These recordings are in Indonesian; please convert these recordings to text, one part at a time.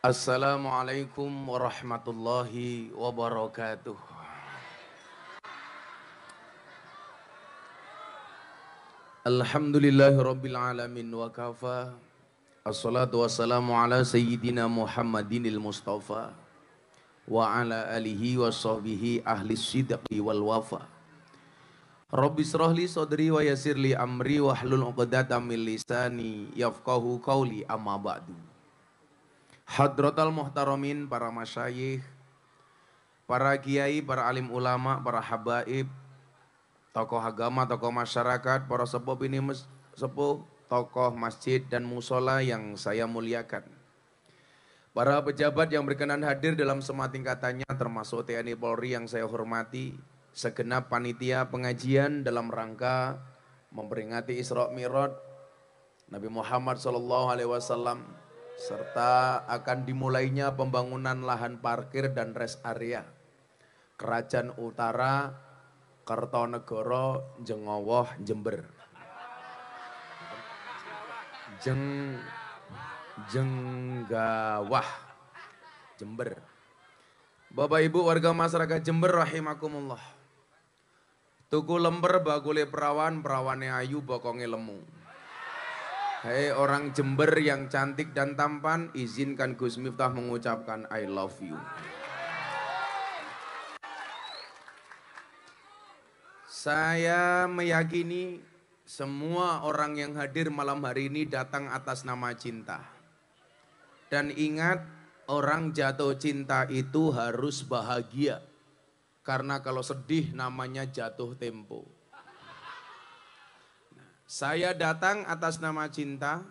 Assalamualaikum warahmatullahi wabarakatuh. Alhamdulillahi rabbil alamin wa kafa. Assalatu wassalamu ala sayyidina Muhammadinil Mustafa wa ala alihi wa sahbihi ahli sidqi wal wafa. Rabbi srahli sadri wa yasirli amri wa hlul uqdatam min lisani yafqahu qawli amma ba'du. Hadratal muhtaramin, para masyayikh, para kiai, para alim ulama, para habaib, tokoh agama, tokoh masyarakat, para sepuh ini sepuh, tokoh masjid dan musola yang saya muliakan. Para pejabat yang berkenan hadir dalam semua tingkatannya, termasuk TNI Polri yang saya hormati, segenap panitia pengajian dalam rangka memperingati Isra Mi'raj Nabi Muhammad SAW, serta akan dimulainya pembangunan lahan parkir dan rest area Kerajaan Utara Kertonegoro Jengowoh Jember. Jenggawah Jember. Bapak Ibu warga masyarakat Jember rahimakumullah. Tuku lember bakule perawan, perawane ayu bokonge lemu. Hei orang Jember yang cantik dan tampan, izinkan Gus Miftah mengucapkan I love you. Saya meyakini semua orang yang hadir malam hari ini datang atas nama cinta. Dan ingat, orang jatuh cinta itu harus bahagia. Karena kalau sedih namanya jatuh tempo. Saya datang atas nama cinta,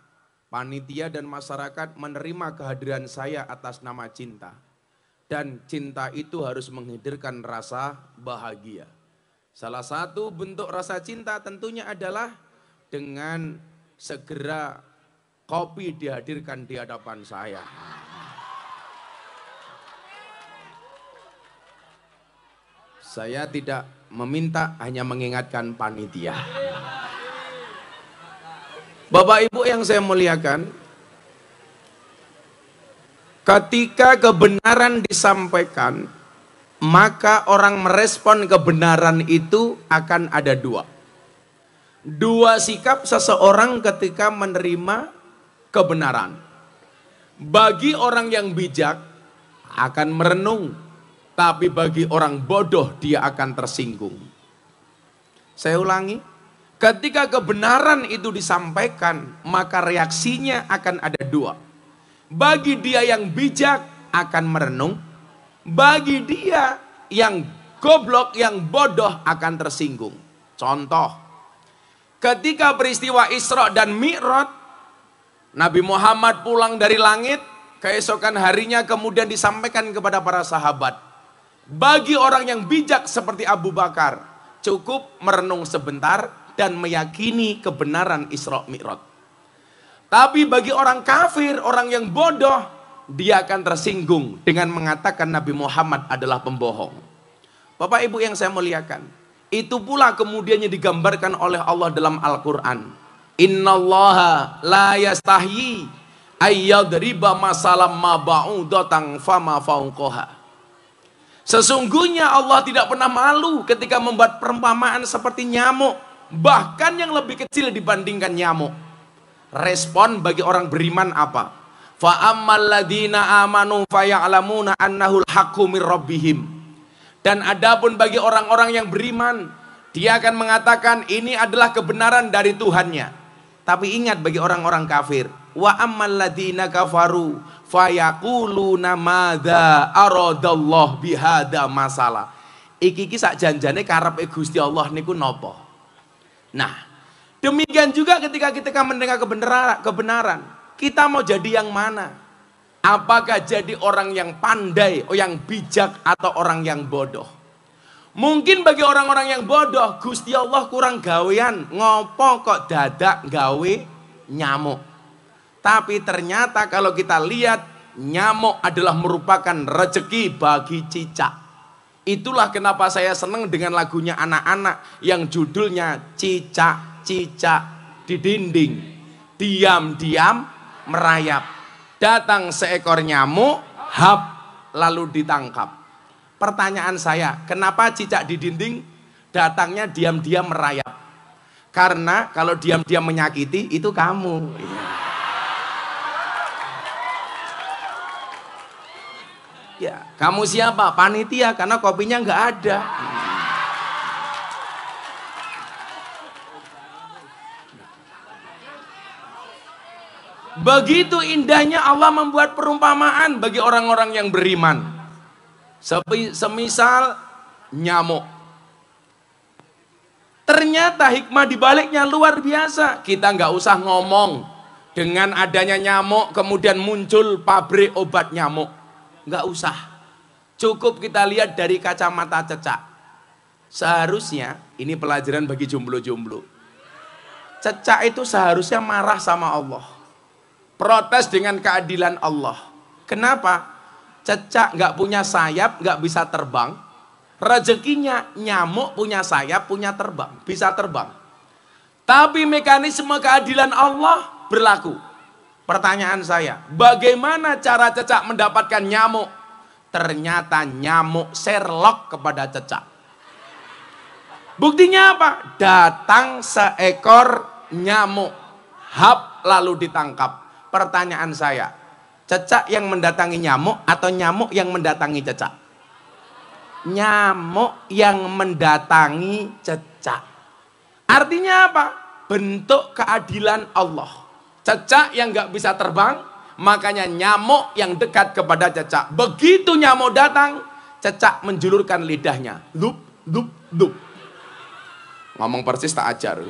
panitia dan masyarakat menerima kehadiran saya atas nama cinta. Dan cinta itu harus menghadirkan rasa bahagia. Salah satu bentuk rasa cinta tentunya adalah dengan segera kopi dihadirkan di hadapan saya. Saya tidak meminta, hanya mengingatkan panitia. Bapak Ibu yang saya muliakan, ketika kebenaran disampaikan, maka orang merespon kebenaran itu akan ada dua. Dua sikap seseorang ketika menerima kebenaran. Bagi orang yang bijak akan merenung, tapi bagi orang bodoh dia akan tersinggung. Saya ulangi. Ketika kebenaran itu disampaikan, maka reaksinya akan ada dua. Bagi dia yang bijak akan merenung, bagi dia yang goblok, yang bodoh akan tersinggung. Contoh, ketika peristiwa Isra dan Mi'raj, Nabi Muhammad pulang dari langit, keesokan harinya kemudian disampaikan kepada para sahabat. Bagi orang yang bijak seperti Abu Bakar, cukup merenung sebentar dan meyakini kebenaran Isra Mi'raj. Tapi bagi orang kafir, orang yang bodoh, dia akan tersinggung dengan mengatakan Nabi Muhammad adalah pembohong. Bapak Ibu yang saya muliakan, itu pula kemudiannya digambarkan oleh Allah dalam Al-Quran. Innallaha la yastahyi ayyadriba masalam ma ba'udatan fama fauqaha. Sesungguhnya Allah tidak pernah malu ketika membuat perumpamaan seperti nyamuk, bahkan yang lebih kecil dibandingkan nyamuk. Respon bagi orang beriman apa? Fa ammal ladina amanu faya'lamuna annahul haqqu mir rabbihim. Dan adapun bagi orang-orang yang beriman, dia akan mengatakan ini adalah kebenaran dari Tuhannya. Tapi ingat bagi orang-orang kafir, wa ammal ladina kafaru fayaquluna madza aradallahu bihadza masalah. Iki sak janjane karepe Gusti Allah niku napa? Nah, demikian juga ketika kita mendengar kebenaran, kita mau jadi yang mana? Apakah jadi orang yang pandai, yang bijak, atau orang yang bodoh? Mungkin bagi orang-orang yang bodoh, Gusti Allah kurang gawean, ngopo kok dadak gawe nyamuk. Tapi ternyata kalau kita lihat, nyamuk adalah merupakan rezeki bagi cicak. Itulah kenapa saya senang dengan lagunya anak-anak yang judulnya Cicak-cicak di dinding, diam-diam merayap. Datang seekor nyamuk, hap, lalu ditangkap. Pertanyaan saya, kenapa cicak di dinding datangnya diam-diam merayap? Karena kalau diam-diam menyakiti itu kamu. Ya, kamu siapa? Panitia, karena kopinya nggak ada. Begitu indahnya Allah membuat perumpamaan bagi orang-orang yang beriman. Semisal nyamuk. Ternyata hikmah dibaliknya luar biasa. Kita nggak usah ngomong dengan adanya nyamuk kemudian muncul pabrik obat nyamuk. Nggak usah. Cukup kita lihat dari kacamata cecak. Seharusnya, ini pelajaran bagi jomblo-jomblo. Cecak itu seharusnya marah sama Allah. Protes dengan keadilan Allah. Kenapa? Cecak nggak punya sayap, nggak bisa terbang. Rezekinya nyamuk punya sayap, punya terbang, bisa terbang. Tapi mekanisme keadilan Allah berlaku. Pertanyaan saya, bagaimana cara cecak mendapatkan nyamuk? Ternyata nyamuk Sherlock kepada cecak. Buktinya apa? Datang seekor nyamuk, hap, lalu ditangkap. Pertanyaan saya, cecak yang mendatangi nyamuk atau nyamuk yang mendatangi cecak? Nyamuk yang mendatangi cecak. Artinya apa? Bentuk keadilan Allah. Cecak yang nggak bisa terbang, makanya nyamuk yang dekat kepada cecak. Begitu nyamuk datang, cecak menjulurkan lidahnya. Lup, lup, lup. Ngomong persis tak ajar.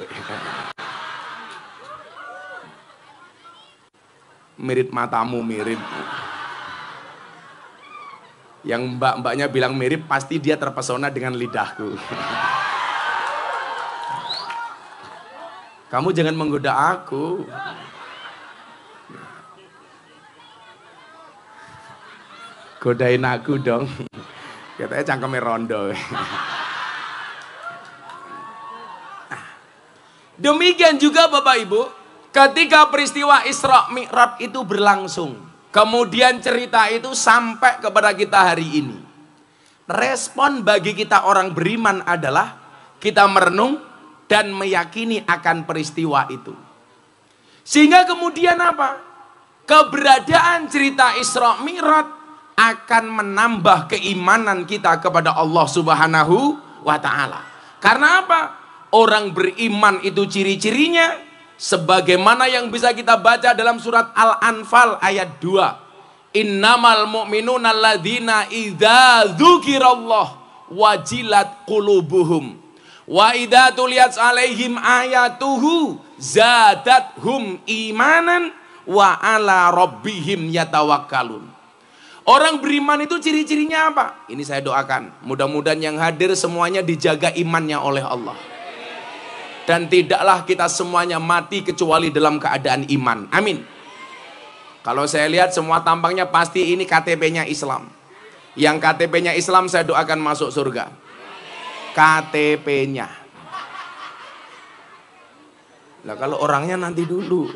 Mirip matamu, mirip. Yang mbak-mbaknya bilang mirip, pasti dia terpesona dengan lidahku. Kamu jangan menggoda aku. Godain aku dong. Katanya cangkemnya rondo. Demikian juga Bapak Ibu, ketika peristiwa Isra Mi'raj itu berlangsung, kemudian cerita itu sampai kepada kita hari ini. Respon bagi kita orang beriman adalah kita merenung dan meyakini akan peristiwa itu. Sehingga kemudian apa? Keberadaan cerita Isra Mi'raj akan menambah keimanan kita kepada Allah Subhanahu wa Ta'ala. Karena apa? Orang beriman itu ciri-cirinya sebagaimana yang bisa kita baca dalam surat Al-Anfal ayat 2. Innamal mu'minuna alladzina idza dzukirallah wajilat qulubuhum wa idza tuliyat alaihim ayatuhu zadathum imanan wa ala rabbihim yatawakkalun. Orang beriman itu ciri-cirinya apa? Ini saya doakan, mudah-mudahan yang hadir semuanya dijaga imannya oleh Allah. Dan tidaklah kita semuanya mati kecuali dalam keadaan iman. Amin. Kalau saya lihat semua tampangnya pasti ini KTP-nya Islam. Yang KTP-nya Islam saya doakan masuk surga. KTP-nya. Lah kalau orangnya nanti dulu.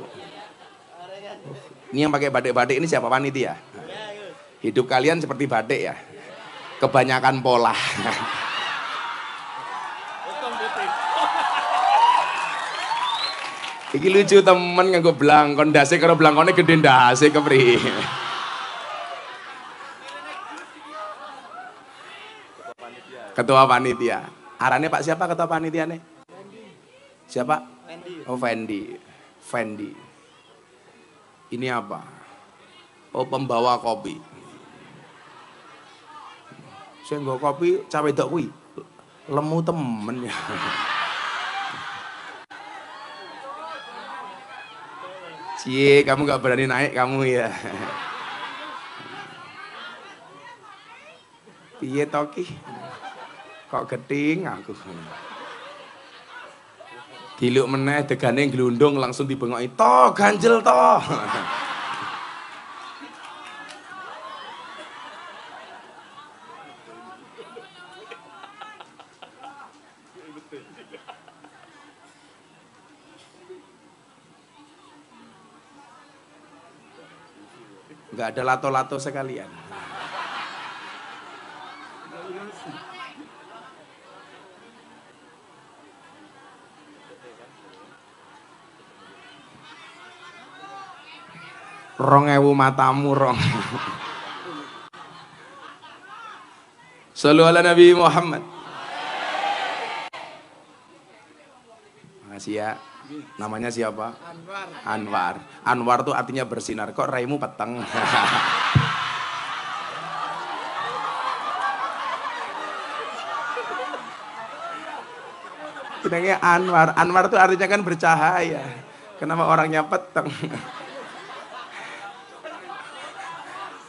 Ini yang pakai batik-batik ini siapa? Panitia? Hidup kalian seperti batik ya. Kebanyakan pola. Iki lucu temen nganggo blangkon ndase karo blangkone gede ndase kepriye. Ketua panitia. Arane Pak siapa ketua panitiane? Siapa? Fendi. Oh Fendi. Fendi. Ini apa? Oh pembawa kopi. Saya nggo kopi cawe wedok kuwi. Lemu temen ya. Cie, kamu gak berani naik kamu ya. Piye toki? Kok geting aku. Diluk meneh degane glundung langsung dibengoki. Toh, ganjel toh. nggak ada lato-lato sekalian. Rong ewu matamu rong. Shallu ala Nabi Muhammad. Makasih ya. Namanya siapa? Anwar. Anwar. Anwar tuh artinya bersinar. Kok raimu peteng? Bilangnya Anwar. Anwar tuh artinya kan bercahaya. Kenapa orangnya peteng?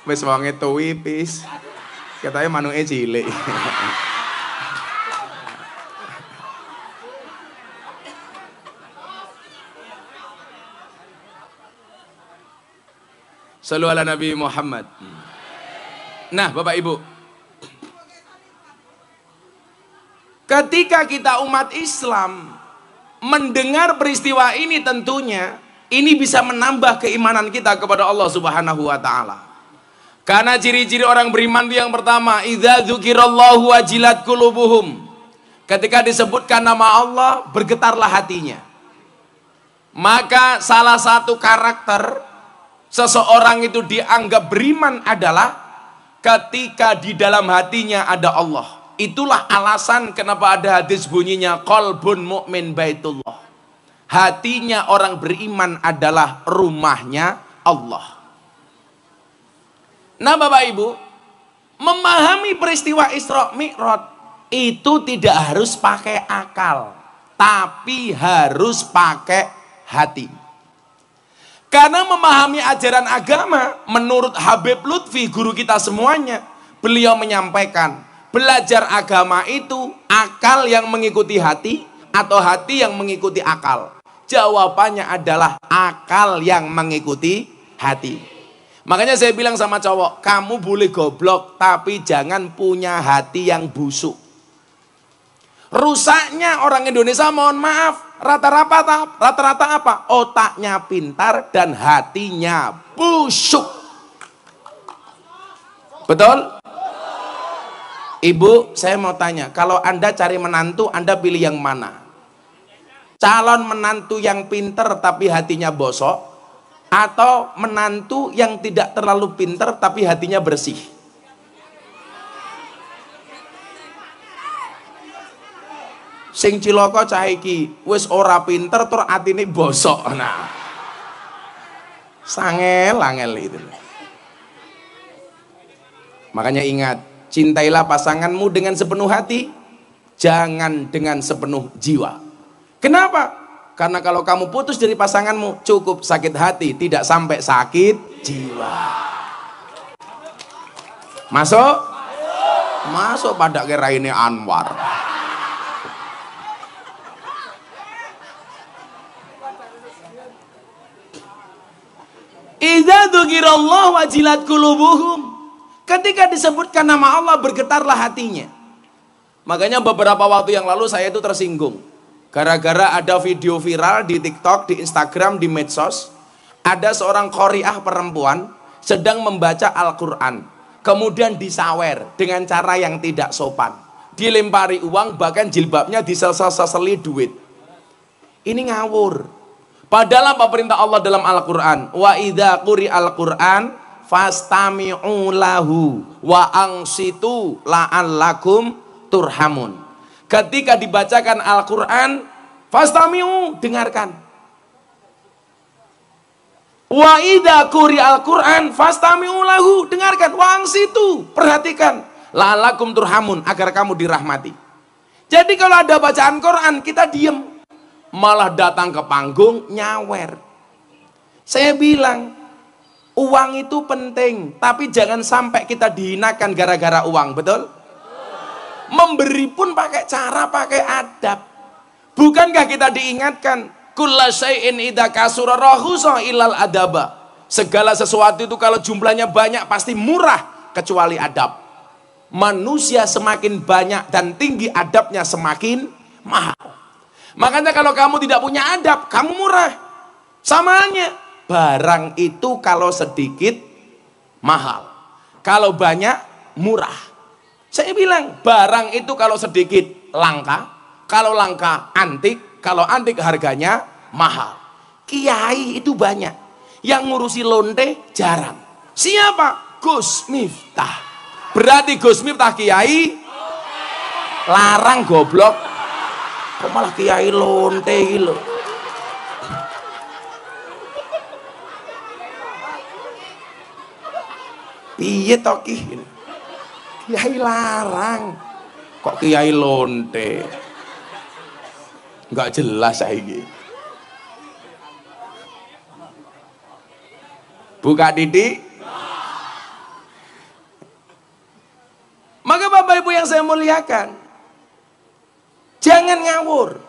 Wis wonge tuwi pis. Katanya manuke cilik. Shallu ala Nabi Muhammad. Nah, Bapak Ibu, ketika kita umat Islam mendengar peristiwa ini, tentunya ini bisa menambah keimanan kita kepada Allah Subhanahu wa taala. Karena ciri-ciri orang beriman itu yang pertama, idza dzukirallahu wajilat qulubuhum. Ketika disebutkan nama Allah, bergetarlah hatinya. Maka salah satu karakter seseorang itu dianggap beriman adalah ketika di dalam hatinya ada Allah. Itulah alasan kenapa ada hadis bunyinya qalbun mu'min baitullah. Hatinya orang beriman adalah rumahnya Allah. Nah Bapak Ibu, memahami peristiwa Isra Mi'raj itu tidak harus pakai akal, tapi harus pakai hati. Karena memahami ajaran agama, menurut Habib Lutfi, guru kita semuanya, beliau menyampaikan, belajar agama itu akal yang mengikuti hati atau hati yang mengikuti akal. Jawabannya adalah akal yang mengikuti hati. Makanya saya bilang sama cowok, kamu boleh goblok, tapi jangan punya hati yang busuk. Rusaknya orang Indonesia, mohon maaf, rata-rata apa? Otaknya pintar dan hatinya busuk. Betul? Ibu, saya mau tanya, kalau Anda cari menantu, Anda pilih yang mana? Calon menantu yang pintar tapi hatinya bosok, atau menantu yang tidak terlalu pintar tapi hatinya bersih? Sing cilaka cah iki wis ora pinter tur atine bosok. Nah, sangel-angel itu. Makanya ingat, cintailah pasanganmu dengan sepenuh hati, jangan dengan sepenuh jiwa. Kenapa? Karena kalau kamu putus dari pasanganmu, cukup sakit hati, tidak sampai sakit jiwa. Masuk? Masuk pada kira ini Anwar. Idza dzukirallahu wajilat qulubuhum. Ketika disebutkan nama Allah, bergetarlah hatinya. Makanya beberapa waktu yang lalu saya itu tersinggung. Gara-gara ada video viral di TikTok, di Instagram, di medsos, ada seorang qori'ah perempuan sedang membaca Al-Quran, kemudian disawer dengan cara yang tidak sopan, dilempari uang, bahkan jilbabnya diseseli duit. Ini ngawur. Padahal apa perintah Allah dalam Al-Quran? Wa idza quri'al Quran fastami'u lahu wa ansitu la'allakum turhamun. Ketika dibacakan Al-Quran, fastami'u, dengarkan. Wa idza quri'al Quran fastami'u lahu, dengarkan. Wa ansitu, perhatikan. La'allakum turhamun, agar kamu dirahmati. Jadi kalau ada bacaan Quran, kita diem. Malah datang ke panggung, nyawer. Saya bilang, uang itu penting, tapi jangan sampai kita dihinakan gara-gara uang, betul? Memberi pun pakai cara, pakai adab. Bukankah kita diingatkan, kulla syai'in idza kasura rahusa ilal adaba. Segala sesuatu itu kalau jumlahnya banyak pasti murah kecuali adab. Manusia semakin banyak dan tinggi adabnya semakin mahal. Makanya kalau kamu tidak punya adab, kamu murah. Samanya barang itu kalau sedikit mahal. Kalau banyak, murah. Saya bilang, barang itu kalau sedikit langka, kalau langka antik, kalau antik harganya mahal. Kiai itu banyak, yang ngurusi lonte jarang. Siapa? Gus Miftah. Berarti Gus Miftah kiai larang goblok. Kok malah kiai lonte gitu. Piye to ki? Kiai larang. Kok kiai lonte? Enggak jelas saiki. Buka didik. Maka Bapak Ibu yang saya muliakan, jangan ngawur.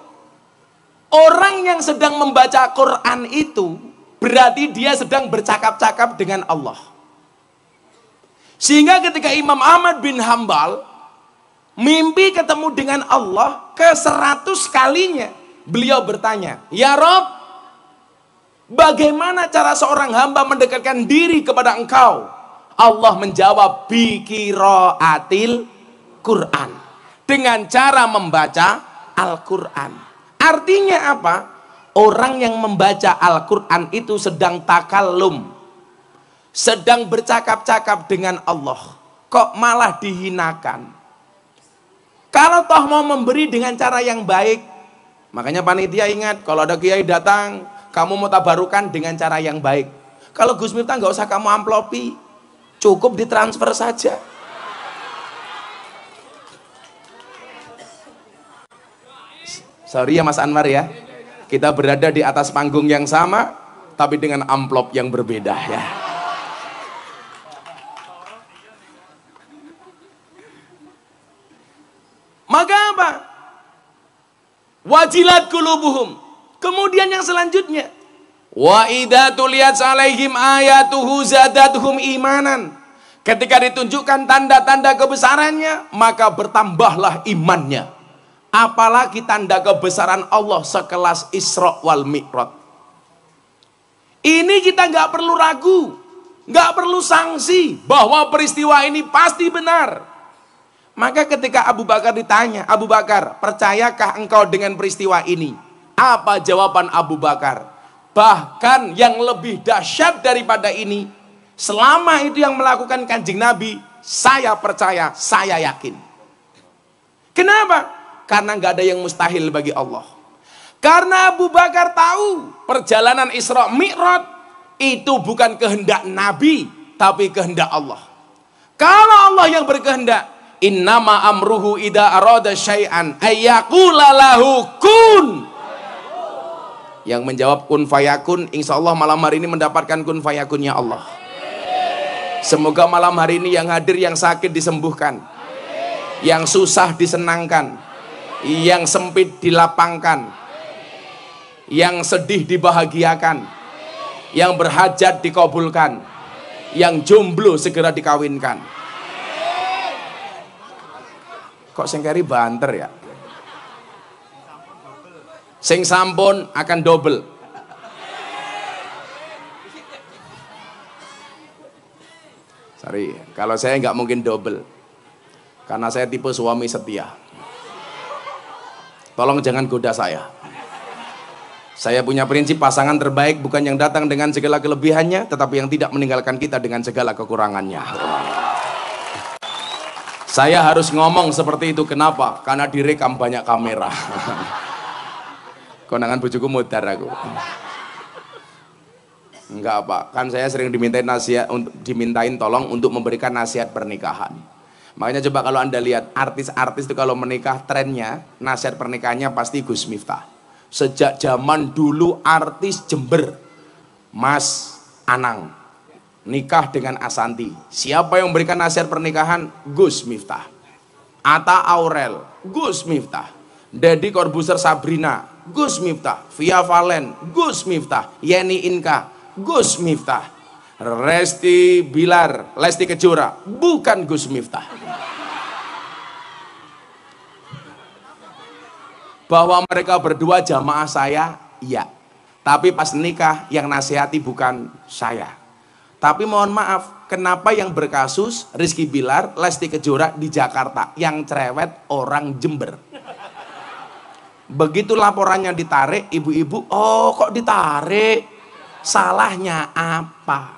Orang yang sedang membaca Quran itu berarti dia sedang bercakap-cakap dengan Allah. Sehingga ketika Imam Ahmad bin Hambal mimpi ketemu dengan Allah ke 100 kalinya, beliau bertanya, "Ya Rob, bagaimana cara seorang hamba mendekatkan diri kepada Engkau?" Allah menjawab, "Bi qiraatil Quran." Dengan cara membaca Al-Quran. Artinya apa? Orang yang membaca Al-Quran itu sedang takallum, sedang bercakap-cakap dengan Allah. Kok malah dihinakan? Kalau toh mau memberi dengan cara yang baik, makanya panitia ingat, kalau ada kiai datang, kamu mau tabarukan dengan cara yang baik. Kalau Gus Miftah nggak usah kamu amplopi, cukup ditransfer saja. Sorry ya Mas Anwar ya, kita berada di atas panggung yang sama, tapi dengan amplop yang berbeda ya. Maka apa? Wajilat qulubuhum. Kemudian yang selanjutnya, wa idza tuliyat alaihim ayatuhu zadatuhum imanan. Ketika ditunjukkan tanda-tanda kebesarannya, maka bertambahlah imannya. Apalagi tanda kebesaran Allah sekelas Isra wal Mi'raj. Ini kita nggak perlu ragu, nggak perlu sanksi bahwa peristiwa ini pasti benar. Maka ketika Abu Bakar ditanya, "Abu Bakar, percayakah engkau dengan peristiwa ini?" Apa jawaban Abu Bakar? "Bahkan yang lebih dahsyat daripada ini, selama itu yang melakukan Kanjeng Nabi, saya percaya, saya yakin." Kenapa? Karena nggak ada yang mustahil bagi Allah. Karena Abu Bakar tahu perjalanan Isra Mi'raj itu bukan kehendak Nabi, tapi kehendak Allah. Kalau Allah yang berkehendak, innama amruhu idza arada syai'an ayyaqula lahu kun. Yang menjawab kun fayakun, insya Allah malam hari ini mendapatkan kun fayakunnya Allah. Semoga malam hari ini yang hadir, yang sakit disembuhkan, yang susah disenangkan, yang sempit dilapangkan, yang sedih dibahagiakan, yang berhajat dikabulkan, yang jomblo segera dikawinkan. Kok sing keri banter ya? Sing sampun akan double. Sorry, kalau saya nggak mungkin double, karena saya tipe suami setia. Tolong jangan goda saya. Saya punya prinsip, pasangan terbaik bukan yang datang dengan segala kelebihannya, tetapi yang tidak meninggalkan kita dengan segala kekurangannya. Saya harus ngomong seperti itu, kenapa? Karena direkam banyak kamera. Konangan bojoku mudar aku. Enggak apa, kan saya sering dimintain nasihat, dimintain tolong untuk memberikan nasihat pernikahan. Makanya coba kalau Anda lihat artis-artis itu kalau menikah, trennya nasihat pernikahannya pasti Gus Miftah. Sejak zaman dulu artis Jember, Mas Anang nikah dengan Asanti. Siapa yang memberikan nasihat pernikahan? Gus Miftah. Atta Aurel, Gus Miftah. Deddy Corbuzier Sabrina, Gus Miftah. Via Valen, Gus Miftah. Yeni Inka, Gus Miftah. Resti Bilar, Lesti Kejora, bukan Gus Miftah. Bahwa mereka berdua jamaah saya, iya. Tapi pas nikah yang nasihati bukan saya, Tapi mohon maaf, kenapa yang berkasus Rizky Bilar, Lesti Kejora di Jakarta, yang cerewet orang Jember. Begitu laporannya ditarik, ibu-ibu, oh kok ditarik? Salahnya apa?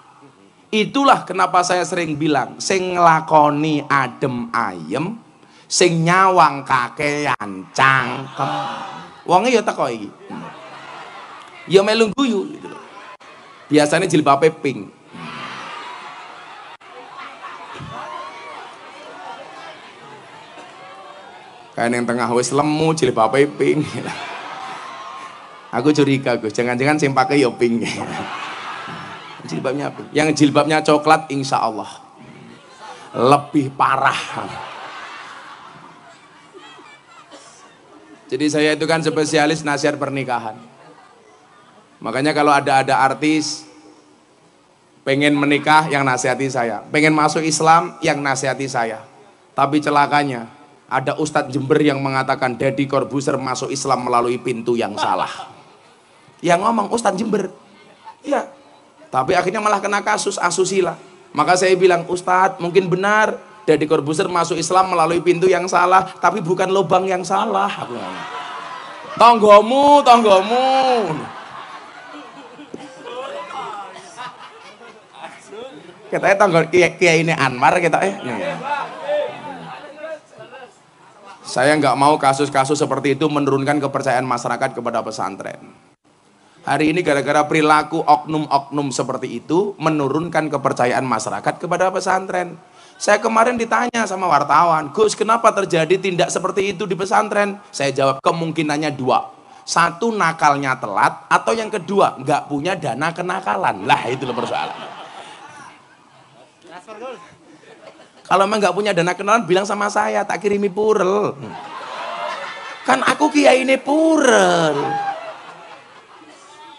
Itulah kenapa saya sering bilang, sing nglakoni adem ayem, sing nyawang kakean cangkem. Wonge ya teko iki. Ya melu guyu gitu loh. Biasanya jilbabe pink. Kayak yang tengah wis lemu jilbabe pink. Aku curiga Gus, jangan-jangan sing pakai ya pink. Jilbabnya apa? Yang jilbabnya coklat insya Allah lebih parah. Jadi saya itu kan spesialis nasihat pernikahan. Makanya kalau ada artis pengen menikah yang nasihati saya, pengen masuk Islam yang nasihati saya. Tapi celakanya ada Ustadz Jember yang mengatakan Deddy Corbuzier masuk Islam melalui pintu yang salah. Yang ngomong Ustadz Jember. Ya. Tapi akhirnya malah kena kasus asusila. Maka saya bilang, Ustadz mungkin benar Deddy Corbuzier masuk Islam melalui pintu yang salah, tapi bukan lubang yang salah. Tonggomu. Katanya tonggo kiai ini Anwar kita Saya nggak mau kasus-kasus seperti itu menurunkan kepercayaan masyarakat kepada pesantren. Hari ini gara-gara perilaku oknum-oknum seperti itu menurunkan kepercayaan masyarakat kepada pesantren. Saya kemarin ditanya sama wartawan, Gus kenapa terjadi tindak seperti itu di pesantren? Saya jawab kemungkinannya dua. Satu, nakalnya telat, atau yang kedua nggak punya dana kenakalan. Lah itu loh persoalan. Kalau emang nggak punya dana kenakalan bilang sama saya, tak kirimi purel. Kan aku kiai ini purel.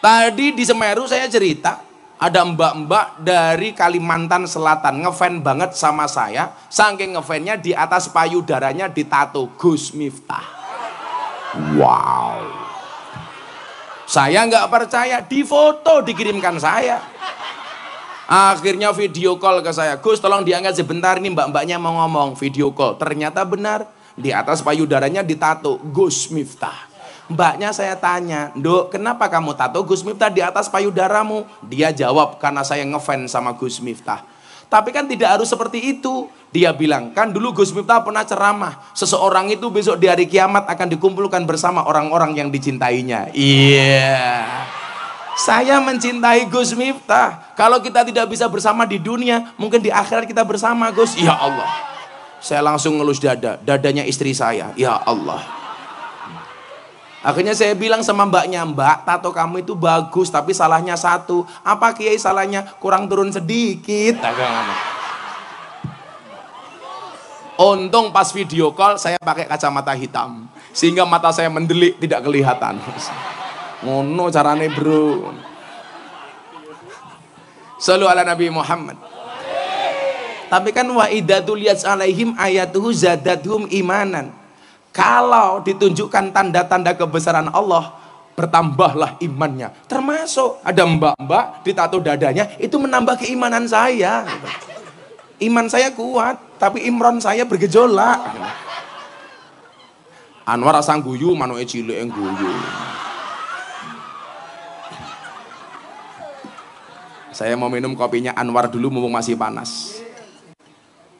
Tadi di Semeru saya cerita, ada mbak-mbak dari Kalimantan Selatan ngefan banget sama saya, saking ngefannya di atas payudaranya ditato Gus Miftah. Wow. Saya nggak percaya, di foto dikirimkan saya. Akhirnya video call ke saya, Gus tolong diangkat sebentar, ini mbak-mbaknya mau ngomong. Video call, ternyata benar, di atas payudaranya ditato Gus Miftah. Mbaknya saya tanya, Dok, kenapa kamu tato Gus Miftah di atas payudaramu? Dia jawab, karena saya ngefans sama Gus Miftah. Tapi kan tidak harus seperti itu. Dia bilang, kan dulu Gus Miftah pernah ceramah, seseorang itu besok di hari kiamat akan dikumpulkan bersama orang-orang yang dicintainya. Iya. Saya mencintai Gus Miftah. Kalau kita tidak bisa bersama di dunia, mungkin di akhirat kita bersama Gus. Ya Allah. Saya langsung ngelus dadanya istri saya. Ya Allah. Akhirnya saya bilang sama mbaknya, Mbak, tato kamu itu bagus, tapi salahnya satu. Apa kiai salahnya? Kurang turun sedikit. Untung pas video call saya pakai kacamata hitam, sehingga mata saya mendelik tidak kelihatan. Ngono carane bro. Shallu ala Nabi Muhammad. Tapi kan wa idzatul yas alaihim ayatuhu zadatuhum imanan. Kalau ditunjukkan tanda-tanda kebesaran Allah, bertambahlah imannya. Termasuk ada mbak-mbak ditato dadanya, itu menambah keimanan saya. Iman saya kuat, tapi imron saya bergejolak. Anwar asang guyu, manoe cilik yang guyu. Saya mau minum kopinya Anwar dulu mumpung masih panas.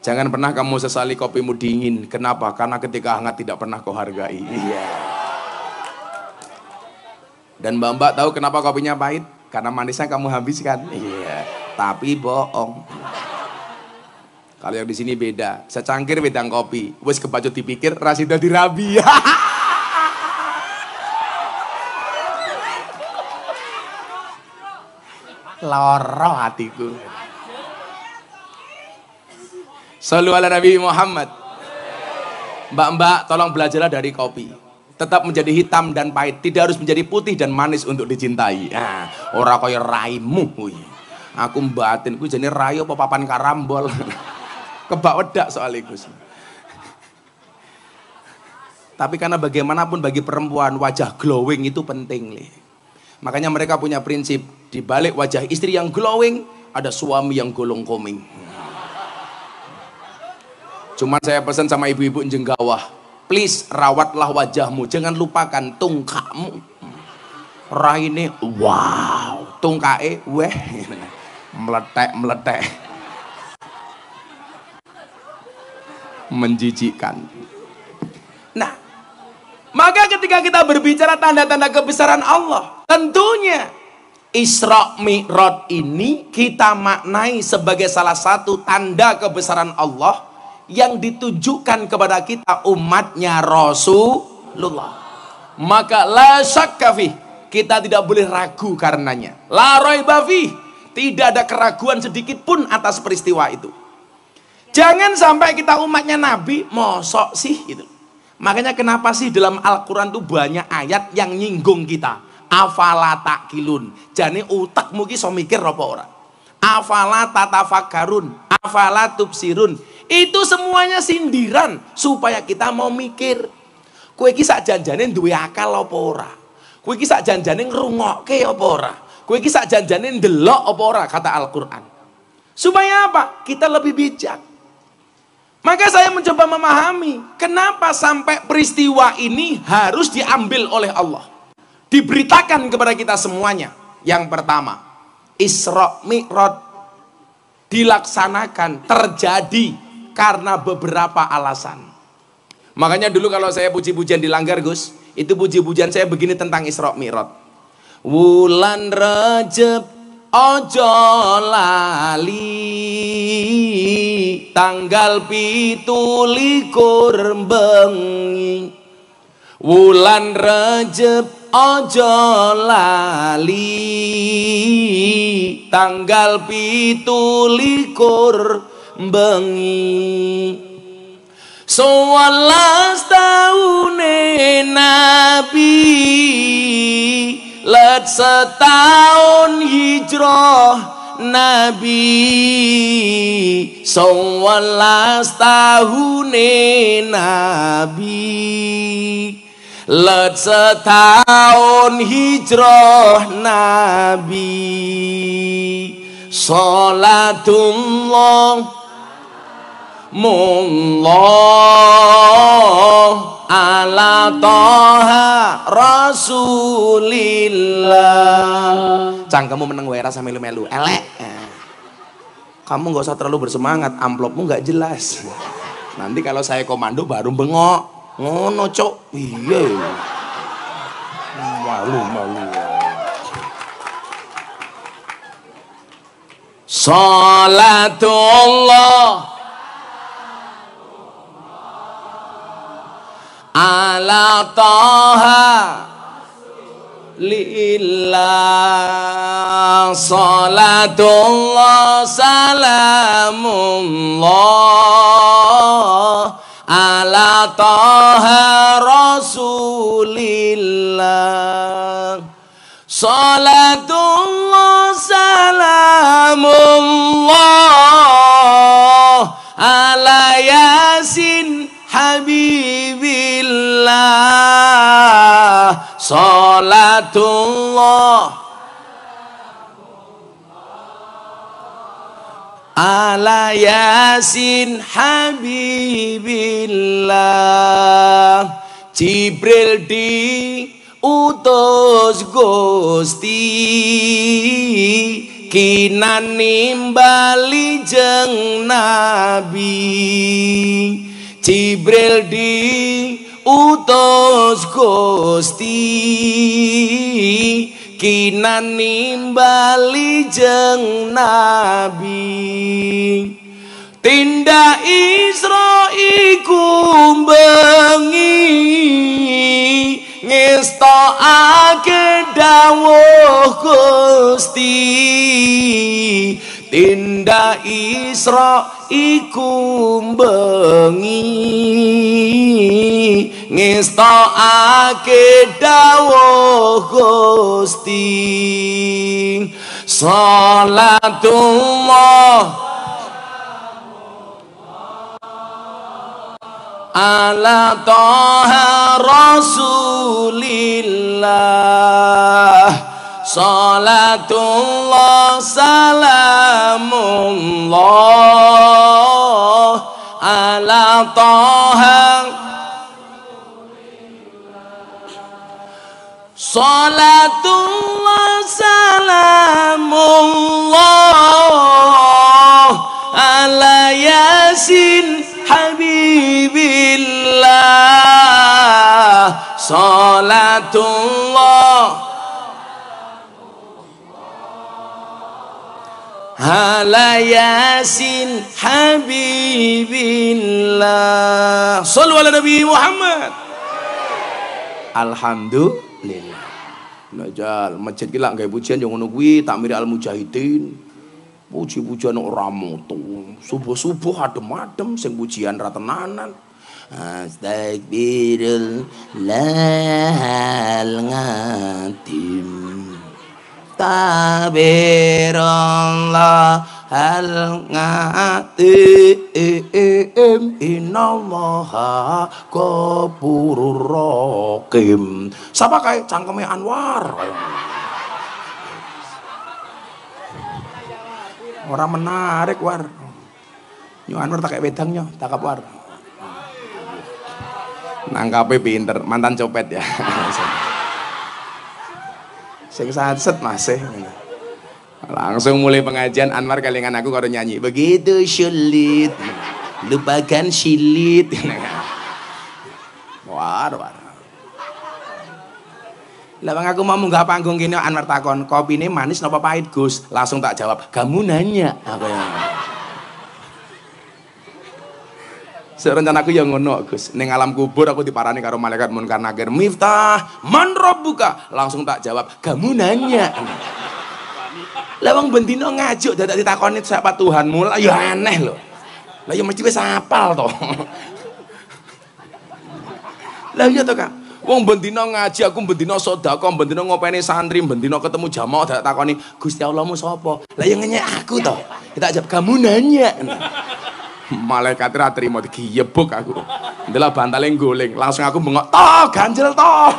Jangan pernah kamu sesali kopimu dingin. Kenapa? Karena ketika hangat tidak pernah kau hargai. Iya. Dan mbak-mbak tahu kenapa kopinya pahit? Karena manisnya kamu habiskan. Iya. Tapi bohong. Kalau yang di sini beda. Secangkir wedang kopi. Wes kebacut dipikir Rasida dirabi. Loro hatiku. Shallu ala Nabi Muhammad. Mbak-mbak tolong belajarlah dari kopi. Tetap menjadi hitam dan pahit, tidak harus menjadi putih dan manis untuk dicintai. Nah, ora kaya raimu. Aku batinku jadi rayo apa papan karambol. Kebak wedak soal itu. Tapi karena bagaimanapun bagi perempuan wajah glowing itu penting. Makanya mereka punya prinsip, di balik wajah istri yang glowing ada suami yang golong koming. Cuman saya pesan sama ibu-ibu Jenggawah, please rawatlah wajahmu, jangan lupakan tungkakmu. Raine wow, tungkae weh meletek menjijikkan. Nah, maka ketika kita berbicara tanda-tanda kebesaran Allah, tentunya Isra Mi'raj ini kita maknai sebagai salah satu tanda kebesaran Allah yang ditujukan kepada kita umatnya Rasulullah. Maka la syakka fih, kita tidak boleh ragu karenanya. La raiba fih, tidak ada keraguan sedikit pun atas peristiwa itu. Jangan sampai kita umatnya Nabi, mosok sih gitu. Makanya kenapa sih dalam Al-Quran tuh banyak ayat yang nyinggung kita. Afala takilun, jane utakmu ki iso mikir apa ora? Afala tatafakkarun, afala tubsirun. Itu semuanya sindiran supaya kita mau mikir. Kowe iki sak janjane duwe akal apa ora? Kowe iki sak janjane ngrungokke apa ora? Kowe iki sak janjane ndelok apa ora, kata Al-Qur'an. Supaya apa? Kita lebih bijak. Maka saya mencoba memahami kenapa sampai peristiwa ini harus diambil oleh Allah. Diberitakan kepada kita semuanya. Yang pertama, Isra Mi'raj dilaksanakan, terjadi karena beberapa alasan. Makanya dulu kalau saya puji-pujian di Langgar, Gus, itu puji-pujian saya begini tentang Isra Mi'raj. Wulan Rajab ojo lali, tanggal 17 bengi. Wulan Rajab ojo lali, tanggal 17 bengi. 11 tahune Nabi, let setahun hijrah Nabi. 11 tahune Nabi, let setahun hijrah Nabi. Salatullah mullah ala toha rasulillah. Cangkemmu meneng wera sama melu-melu elek. Kamu nggak usah terlalu bersemangat, amplopmu nggak jelas. Nanti kalau saya komando baru bengok. Ngono cok. Iya. Malu. Salatullah ala toha lillah. Salatullah salamullah ala toha rasulillah. Salatullah salamullah ala yasin habibillah. Salatullah ala yasin habibillah. Jibril di utus Gusti, kinan nimbali jeng Nabi. Jibril di utus Gusti, kinan nimbali jeng Nabi. Tindak Isra iku bengi, ngestokake dawuh Gusti. Tindak Isra iku bengi, ngestokake dawuh Gusti. Salatullah ala toha rasulillah. Salatullah salamullah ala Taha. Salatullah salamullah ala Yasin Habibillah. Salatullah ala Yasin Habibillah. Shallu ala Nabi Muhammad. Alhamdulillah. Najal masjid ki lak gawe pujian yo ngono kuwi takmir al mujahidin. Puji-pujian ora moto. Subuh-subuh adem-adem sing pujian ra tenanan. Astagfirullahal ngatim. Tabirallah hal ngatim innallaha ghafurur rahim. Sapa kae cangkeme Anwar. Ora menarik war. Nyo Anwar tak kayak wedang nyo, takap war. Nangkape pinter, mantan copet ya. Sing satset masih. Langsung mulai pengajian Anwar kalingan aku karo nyanyi. Begitu sulit, lupakan silit. War. Lah bang aku mau munggah panggung gini Anwar takon, kopine manis napa pahit Gus? Langsung tak jawab, kamu nanya. Apa ya? Serencana aku yang ngono Gus. Ning alam kubur aku diparani karo malaikat munkar nakir. Miftah, man rabbuka? Langsung tak jawab, kamu nanya. Lah wong bendino ngajuk dadak ditakoni siapa Tuhanmu, lah ya aneh lho. Lah ya mesti wis hafal to. Lah iya to Kak. Wong bendino ngaji, aku bendino sedekah, bendino ngopeni santri, bendino ketemu jamaah dadak takoni, Gusti Allahmu sapa? Lah ya ngenyek aku to. Tak jawab kamu nanya. Malaikat ra trimo digiyebuk aku. Ndelok bantale ngguling, langsung aku bengok, "Toh, ganjel toh."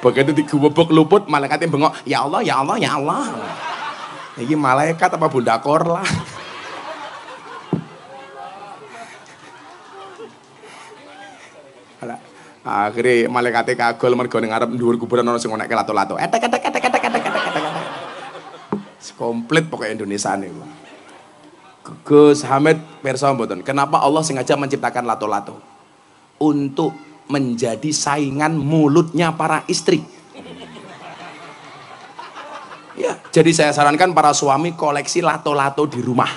Begitu digubuk luput, malaikatnya bengok, "Ya Allah, ya Allah, ya Allah." Ini malaikat apa Bunda Korla? Akhirnya malaikatnya kagol mergo ning ngarep dhuwur kuburan ana sing ngonekke lato-lato. Etek. Komplit pokoknya Indonesia nih. Gus Hamid pirsa mboten, kenapa Allah sengaja menciptakan lato-lato? Untuk menjadi saingan mulutnya para istri. Ya, jadi saya sarankan para suami koleksi lato-lato di rumah.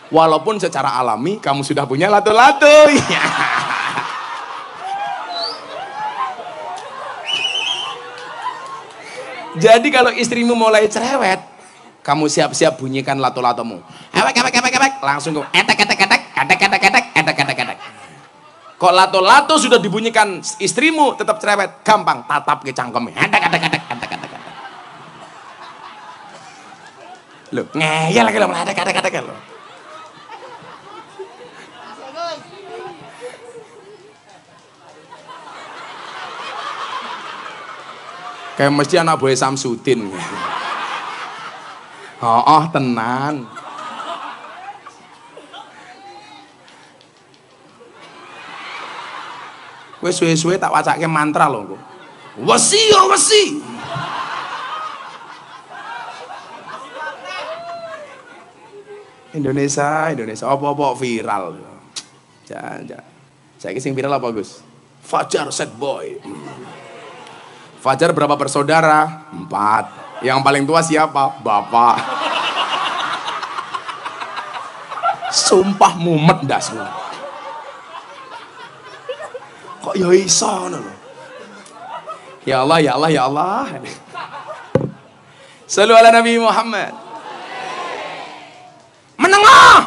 Walaupun secara alami kamu sudah punya lato-lato. Jadi kalau istrimu mulai cerewet, kamu siap-siap bunyikan lato-latomu. Ewek, langsung ke etek. Kok lato-lato sudah dibunyikan istrimu tetap cerewet, gampang tatap ke cangkemnya. Etek. Loh, ngeyel lagi loh, etek loh. Kayak mesti anak buah Samsudin. Oh, tenan. Kowe suwe-suwe tak wacake mantra lho. Wesi ya wesi. Indonesia apa-apa viral. Jangan. Saiki sing viral apa, Gus? Fajar Sad Boy. Fajar berapa bersaudara? 4. Yang paling tua siapa? Bapak. Sumpah mumet dasmu. Kok ya iso ngono lho. Ya Allah, ya Allah, ya Allah. Shallu ala Nabi Muhammad. Menengah.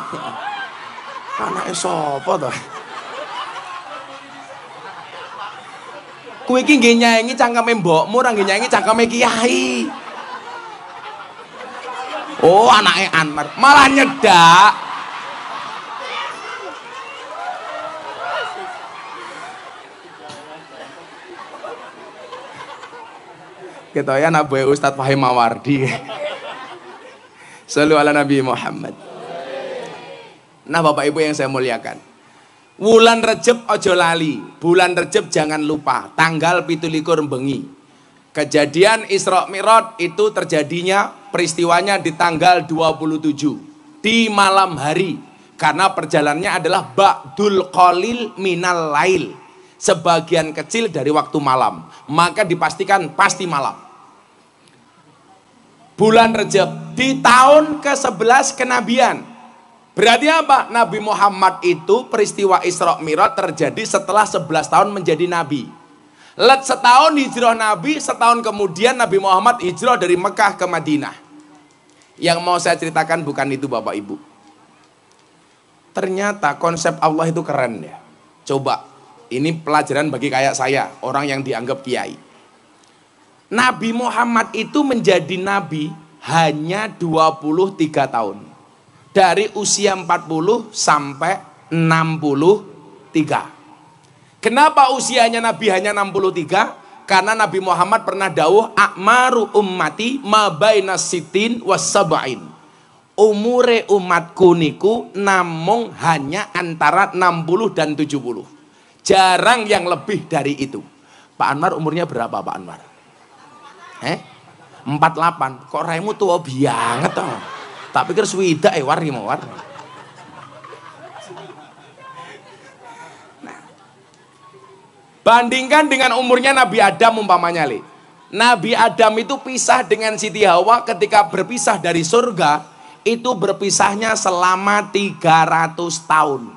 Anake sapa to? Kowe iki nggih nyanyi cangkeme mbokmu, ora nggih nyanyi cangkeme kiai. Oh, anake Anwar malah nyedak. Ketoyan abu Ustadz Fahim Mawardi. Shallu ala Nabi Muhammad. Nah Bapak Ibu yang saya muliakan, wulan Rejab ojo lali, bulan Rejab jangan lupa, tanggal 17 bengi. Kejadian Isra Mi'raj itu terjadinya peristiwanya di tanggal 27 di malam hari, karena perjalanannya adalah ba'dul qalil minal lail, sebagian kecil dari waktu malam, maka dipastikan pasti malam. Bulan Rejab di tahun ke-11 kenabian. Berarti apa? Nabi Muhammad itu peristiwa Isra Mi'raj terjadi setelah 11 tahun menjadi nabi. Let setahun hijrah Nabi, setahun kemudian Nabi Muhammad hijrah dari Mekah ke Madinah. Yang mau saya ceritakan bukan itu Bapak Ibu. Ternyata konsep Allah itu keren ya. Coba, ini pelajaran bagi kayak saya, orang yang dianggap kiai. Nabi Muhammad itu menjadi nabi hanya 23 tahun. Dari usia 40 sampai 63. Kenapa usianya Nabi hanya 63? Karena Nabi Muhammad pernah dawuh, akmaru ummati ma baina sitin was sab'in. Umure umatku niku namung hanya antara 60 dan 70. Jarang yang lebih dari itu. Pak Anwar umurnya berapa Pak Anwar? 48. Kok raimu tua banget toh? Tak pikir swida war mau war. Bandingkan dengan umurnya Nabi Adam umpamanya Le. Nabi Adam itu pisah dengan Siti Hawa ketika berpisah dari surga, itu berpisahnya selama 300 tahun.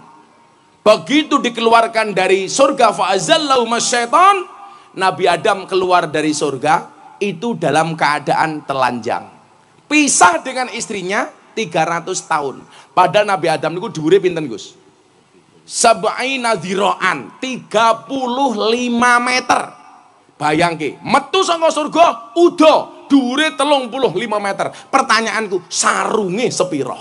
Begitu dikeluarkan dari surga fa'azallahu masyaiton, Nabi Adam keluar dari surga itu dalam keadaan telanjang. Pisah dengan istrinya 300 tahun. Padahal Nabi Adam itu dhuwure pinten Gus? Sab'ina dhira'an, 35 meter. Bayangke, metu saka surga udah dhuwure 35 meter. Pertanyaanku, sarunge sepiro?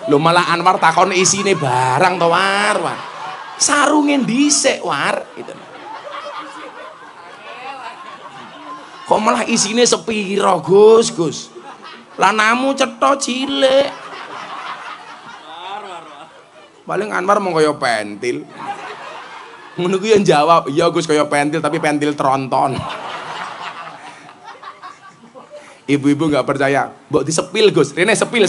Lho malah Anwar takon isine barang to war. Sarunge dhisik war gitu. Kok malah isine sepiro Gus? Lah namu cetha cilik. Paling Anwar mau kaya pentil. Ngono ku yang jawab, iya Gus kaya pentil tapi pentil tronton. Ibu-ibu nggak percaya, mbok disepil Gus. Rene sepil.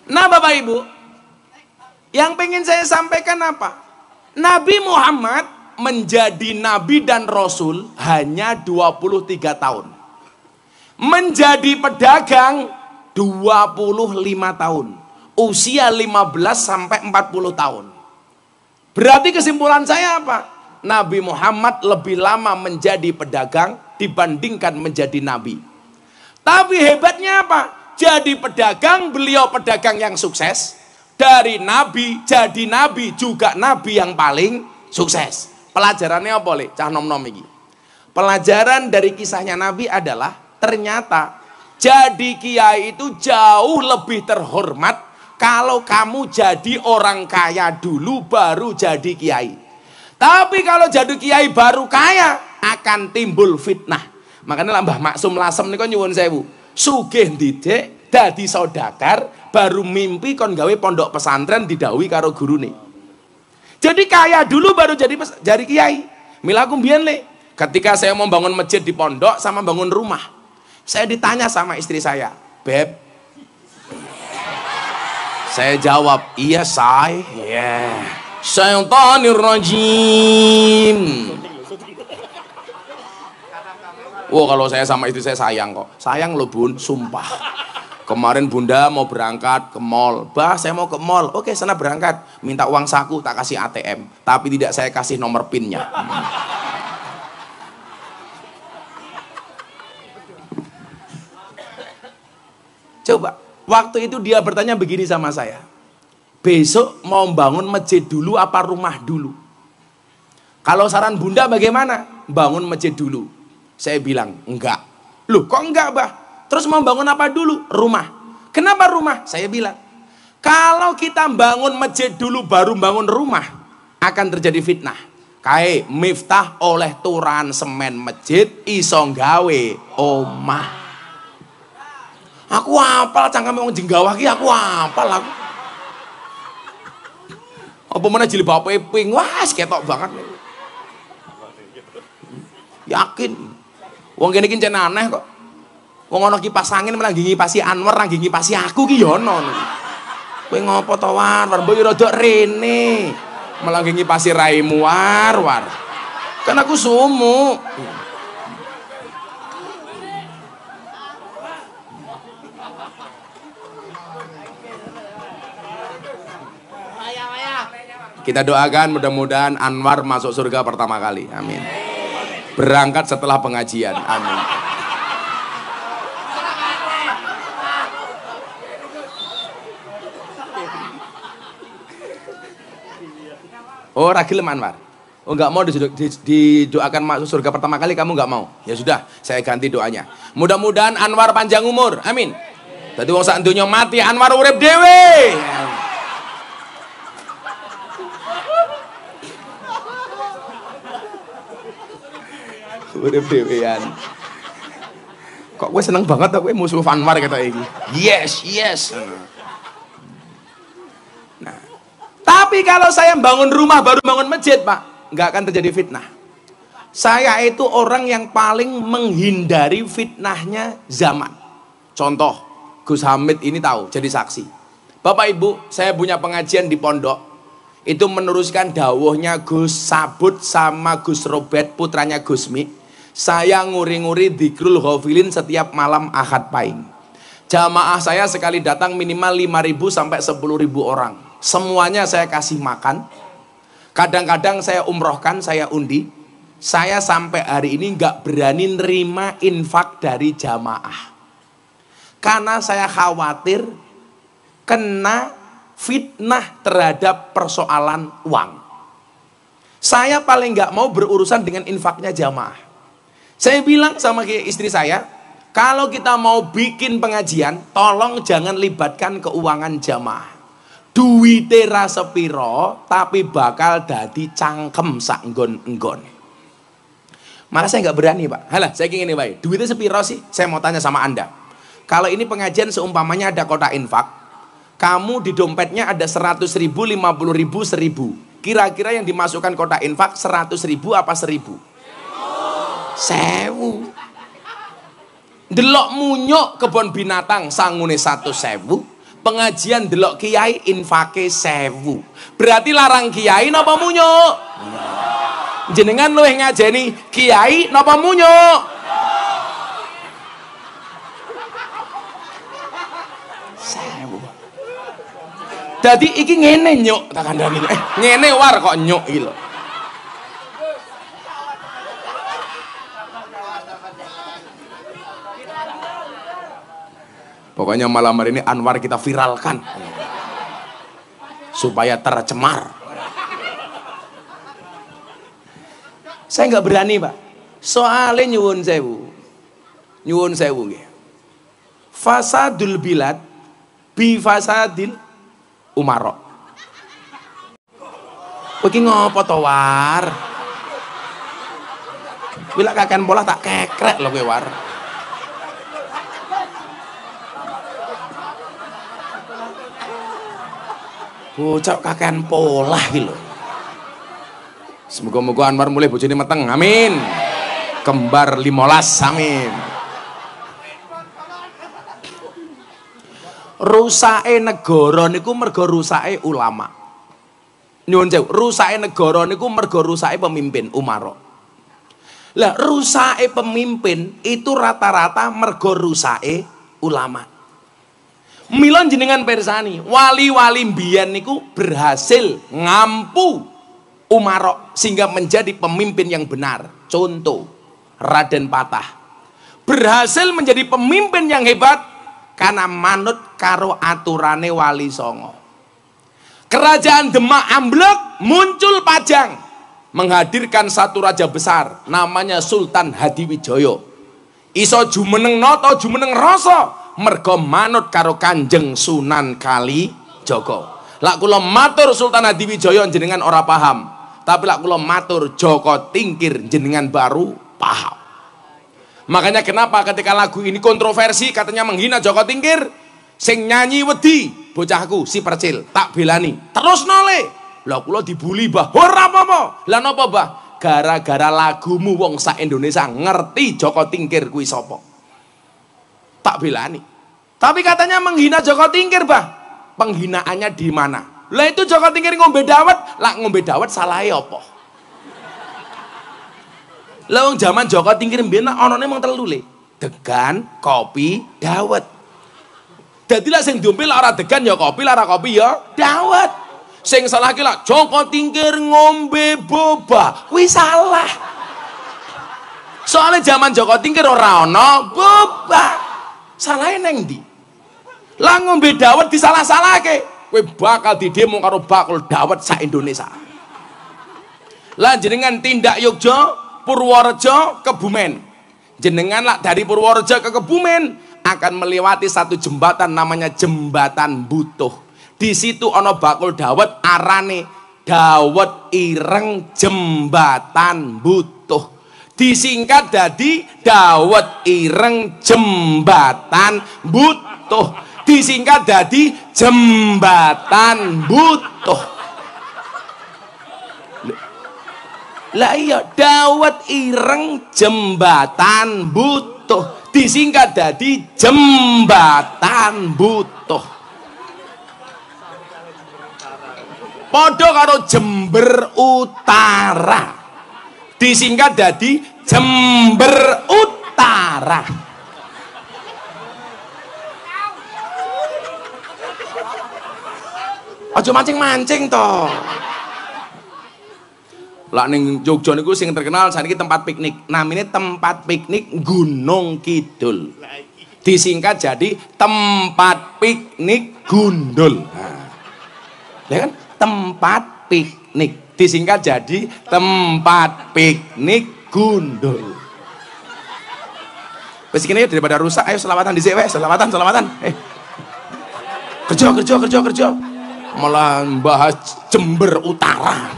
Nah Bapak Ibu, yang pengen saya sampaikan apa? Nabi Muhammad menjadi nabi dan rasul hanya 23 tahun. Menjadi pedagang 25 tahun. Usia 15 sampai 40 tahun. Berarti kesimpulan saya apa? Nabi Muhammad lebih lama menjadi pedagang dibandingkan menjadi nabi. Tapi hebatnya apa? Jadi pedagang, beliau pedagang yang sukses. Dari nabi jadi nabi, juga nabi yang paling sukses. Pelajarannya apa Le? Cah nom-nom iki. Pelajaran dari kisahnya Nabi adalah ternyata jadi kiai itu jauh lebih terhormat kalau kamu jadi orang kaya dulu baru jadi kiai. Tapi kalau jadi kiai baru kaya akan timbul fitnah. Makanya Mbah Maksum Lasem niku nyuwun sewu, sugih didik dadi saudagar baru mimpi kon gawe pondok pesantren didhawuhi karo gurune. Jadi kaya dulu baru jadi kiai. Milaku mbiyen Le, ketika saya mau bangun masjid di pondok sama bangun rumah, saya ditanya sama istri saya, Beb, saya jawab, iya say, Syaitanir rajim. Kalau saya sama istri saya sayang kok, sayang loh Bun, sumpah. Kemarin Bunda mau berangkat ke mall, Bah saya mau ke mall, oke sana berangkat, minta uang saku tak kasih ATM, tapi tidak saya kasih nomor pinnya. Coba, waktu itu dia bertanya begini sama saya, besok mau bangun masjid dulu apa rumah dulu? Kalau saran Bunda bagaimana? Bangun masjid dulu. Saya bilang, enggak. Loh kok enggak Bah? Terus mau bangun apa dulu? Rumah. Kenapa rumah? Saya bilang, kalau kita bangun masjid dulu baru bangun rumah, akan terjadi fitnah. Kae Miftah oleh turan semen masjid iso gawe omah. Aku apal cangkeme wong jenggawah ki aku apal aku. Apa mana jilbab ping, wah ketok banget. Yakin. Wong kene iki cen aneh kok. Wong ana kipas angin malah ngipasi Anwar, nang ngipasi aku ki ya ono. Kowe ngopo to War? War mbok rada rene. Malah ngipasi raimu War. Kan aku sumuk. Kita doakan mudah-mudahan Anwar masuk surga pertama kali. Amin. Berangkat setelah pengajian. Amin. Oh, ragil Anwar. Oh, nggak mau didoakan masuk surga pertama kali, kamu nggak mau. Ya sudah, saya ganti doanya. Mudah-mudahan Anwar panjang umur. Amin. Tadi wong sak donya mati, Anwar urip dhewe. Urip dhewean. Kok gue seneng banget kok gue musuh Anwar kata iki. Yes. Nah, tapi kalau saya bangun rumah baru bangun masjid, Pak, nggak akan terjadi fitnah. Saya itu orang yang paling menghindari fitnahnya zaman. Contoh, Gus Hamid ini tahu, jadi saksi. Bapak Ibu, saya punya pengajian di pondok. Itu meneruskan dawuhnya Gus Sabut sama Gus Robert, putranya Gus Mi. Saya nguri-nguri dzikrul ghafilin setiap malam Ahad Pahing. Jamaah saya sekali datang minimal 5.000 sampai 10.000 orang. Semuanya saya kasih makan. Kadang-kadang saya umrohkan, saya undi. Saya sampai hari ini nggak berani nerima infak dari jamaah. Karena saya khawatir kena fitnah terhadap persoalan uang. Saya paling nggak mau berurusan dengan infaknya jamaah. Saya bilang sama istri saya, kalau kita mau bikin pengajian, tolong jangan libatkan keuangan jamaah. Duwite ra sepiro, tapi bakal dadi cangkem sak nggon-nggon. Malah saya nggak berani, Pak. Halah, saya ingin ini, Pak. Duitnya sepiro sih? Saya mau tanya sama Anda. Kalau ini pengajian seumpamanya ada kotak infak, kamu di dompetnya ada 100.000, 50.000, 1.000. Kira-kira yang dimasukkan kotak infak 100.000 apa 1.000? 1.000. Delok munyuk kebon binatang sangune 100.000. Pengajian delok kiai infake 1.000. Berarti larang kiai napa munyuk? Jenengan luwih ngajeni kiai napa munyuk? Dadi iki ngene nyuk tak kandhani. Ngene war kok nyuk iki lho. Pokoknya malam hari ini Anwar kita viralkan supaya tercemar. Saya nggak berani, Pak. Soalnya nyuwun sewu nggih. Fasadul bilad bi fasadil umaro. Iki ngopo to War? Bila kakean bola tak kekrek lho kowe War. Bocah kakean polah iki lho. Semoga-moga Anwar mulai bojone meteng. Amin. Kembar 15. Amin. Rusake negara niku mergo rusake ulama. Nyuwun sewu, rusake negara niku mergo rusake pemimpin umara. Lah rusake pemimpin itu rata-rata mergo rusake ulama. Mila jenengan persani, wali-wali mbiyen niku berhasil ngampu umara sehingga menjadi pemimpin yang benar. Contoh, Raden Patah berhasil menjadi pemimpin yang hebat karena manut karo aturane Wali Songo. Kerajaan Demak amblek, muncul Pajang menghadirkan satu raja besar namanya Sultan Hadiwijoyo. Iso jumeneng nata jumeneng rasa mergo manut karo Kanjeng Sunan Kalijaga. Lak kula matur Sultan Hadiwijaya jenengan ora paham. Tapi lak kula matur Joko Tingkir jenengan baru paham. Makanya kenapa ketika lagu ini kontroversi katanya menghina Joko Tingkir, sing nyanyi wedi bocahku si Percil tak belani. Terus nole. Lah kula dibuli bah. Ora apa-apa. Lah napa bah? Gara-gara lagumu wong sak Indonesia ngerti Joko Tingkir kuwi sapa. Tak belani. Tapi katanya menghina Joko Tingkir bah. Penghinaannya di mana? Lah itu Joko Tingkir ngombe dawet, lah ngombe dawet salahe apa? Lah wong zaman Joko Tingkir mbiyen anane mung telu le. Degan, kopi, dawet. Dadi lah sing diombe lah ora degan ya kopi, lah ora kopi ya dawet. Sing salah ki lah Joko Tingkir ngombe boba. Kuwi salah. Soalnya zaman Joko Tingkir ora ana boba. Salahe neng ndi? Lah ngombe dawet disalah-salahke, kowe bakal didemo karo bakul dawet sak Indonesia. Lah jenengan tindak Yogya, Purworejo, Kebumen. Jenengan lah dari Purworejo ke Kebumen akan melewati satu jembatan namanya Jembatan Butuh. Di situ ono bakul dawet arane dawet ireng Jembatan Butuh. Disingkat dadi dawet ireng Jembatan Butuh. Disingkat dadi Jembatan Butuh. Lah iya dawet ireng Jembatan Butuh. Disingkat dadi Jembatan Butuh. Padha karo Jember Utara. Disingkat dadi Jember Utara. Aja mancing-mancing toh. Lah ning Jogja niku sing terkenal saniki tempat piknik. Namanya tempat piknik Gunung Kidul. Disingkat jadi tempat piknik Gundul. Nah. Ya kan? Tempat piknik disingkat jadi tempat piknik Gundul. Wis kene daripada rusak ayo selawatan dhisik wae, selawatan. Kerja. Malah bahas Jember Utara.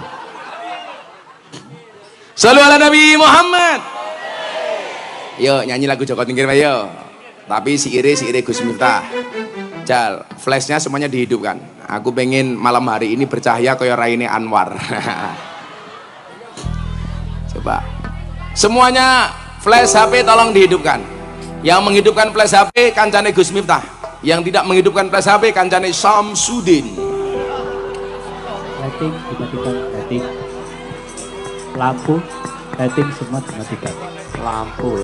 Shallu ala Nabi Muhammad. Yo nyanyi lagu Joko Tingkir yo. Tapi si Ire Gus Miftah. Jal, flashnya semuanya dihidupkan. Aku pengen malam hari ini bercahaya kayak Raine Anwar. Coba. Semuanya flash HP tolong dihidupkan. Yang menghidupkan flash HP kancane Gus Miftah. Yang tidak menghidupkan flash HP kancane Samsudin. Lighting dimatikan, lighting. Lampu, lighting semua dimatikan. Lampu.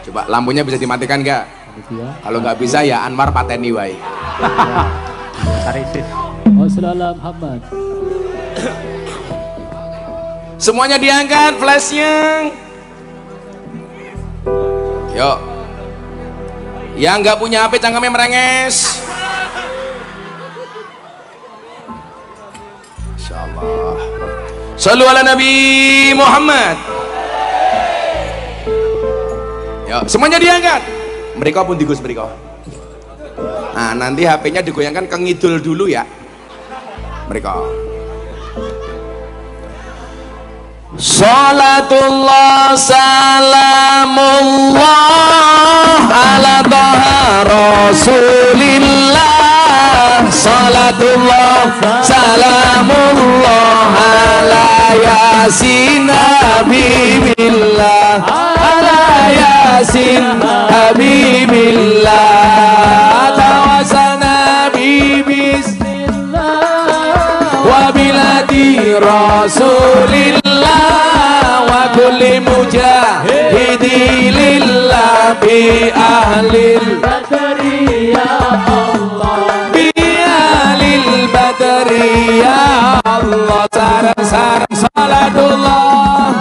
Coba lampunya bisa dimatikan nggak? Kalau nggak bisa ya Anwar pateni wae. Wassalamualaikum Muhammad. Semuanya diangkat flashnya. Yuk. Yang nggak punya HP cangkemnya merenges. Insyaallah. Shallu ala Nabi Muhammad. Yuk, semuanya diangkat. Mereka pun digus mereka. Nah, nanti HP-nya digoyangkan ke ngidul dulu ya. Mereka. Salatullah salamullah ala taha rasulillah. Salatullah salamullah ala yasin habibillah. Ala yasin habibillah. Tawasana bismillah wa biladi rasulillah. Kulli mujahidi lillah bi ahlil badri ya Allah, bi ahlil badri ya Allah. Sarang salatullah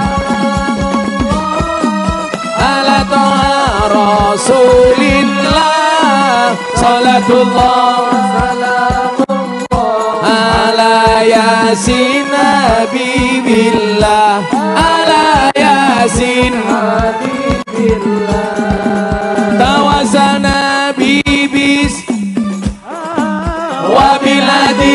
ala ta'a rasulillah. Salatullah salamullah ala yasin habibillah. Yasin habibillah. Tawasana bibis wa biladi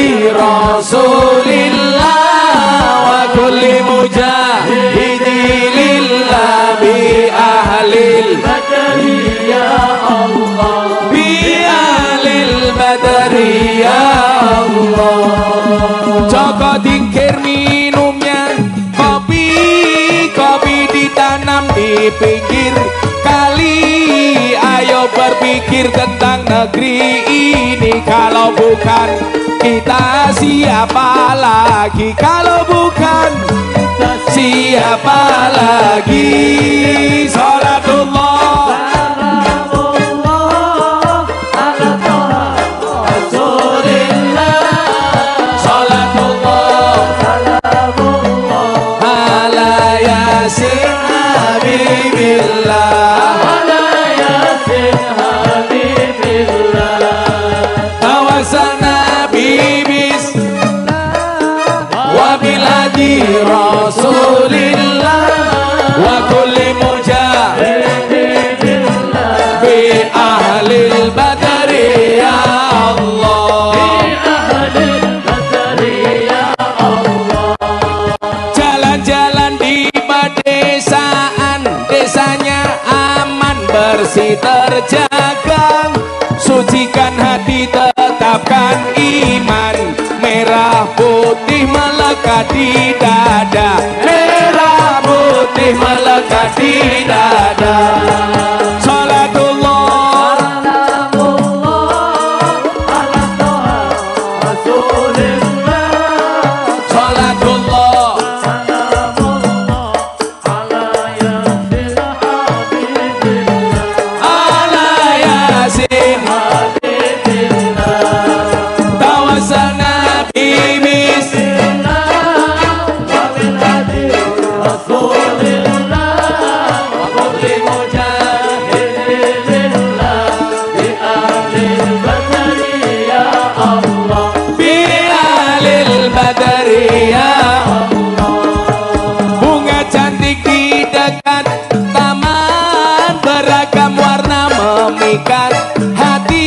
di pinggir kali. Ayo berpikir tentang negeri ini. Kalau bukan kita siapa lagi? Kalau bukan siapa lagi? Salatullah Rasulillah wa kulli mujahidin bi ahlil badri ya Allah, bi ahlil badri ya Allah. Jalan-jalan di pedesaan, desanya aman bersih terjaga, sucikan hati tetapkan iman, merah putih melekat di dada, merah putih melekat di dada. Salatullah ala Toha Rasulillah, salatullah ala Yasin Habibillah, ala Yasin Habibillah. Tawasana bunga cantik di dekat taman, beragam warna memikat hati.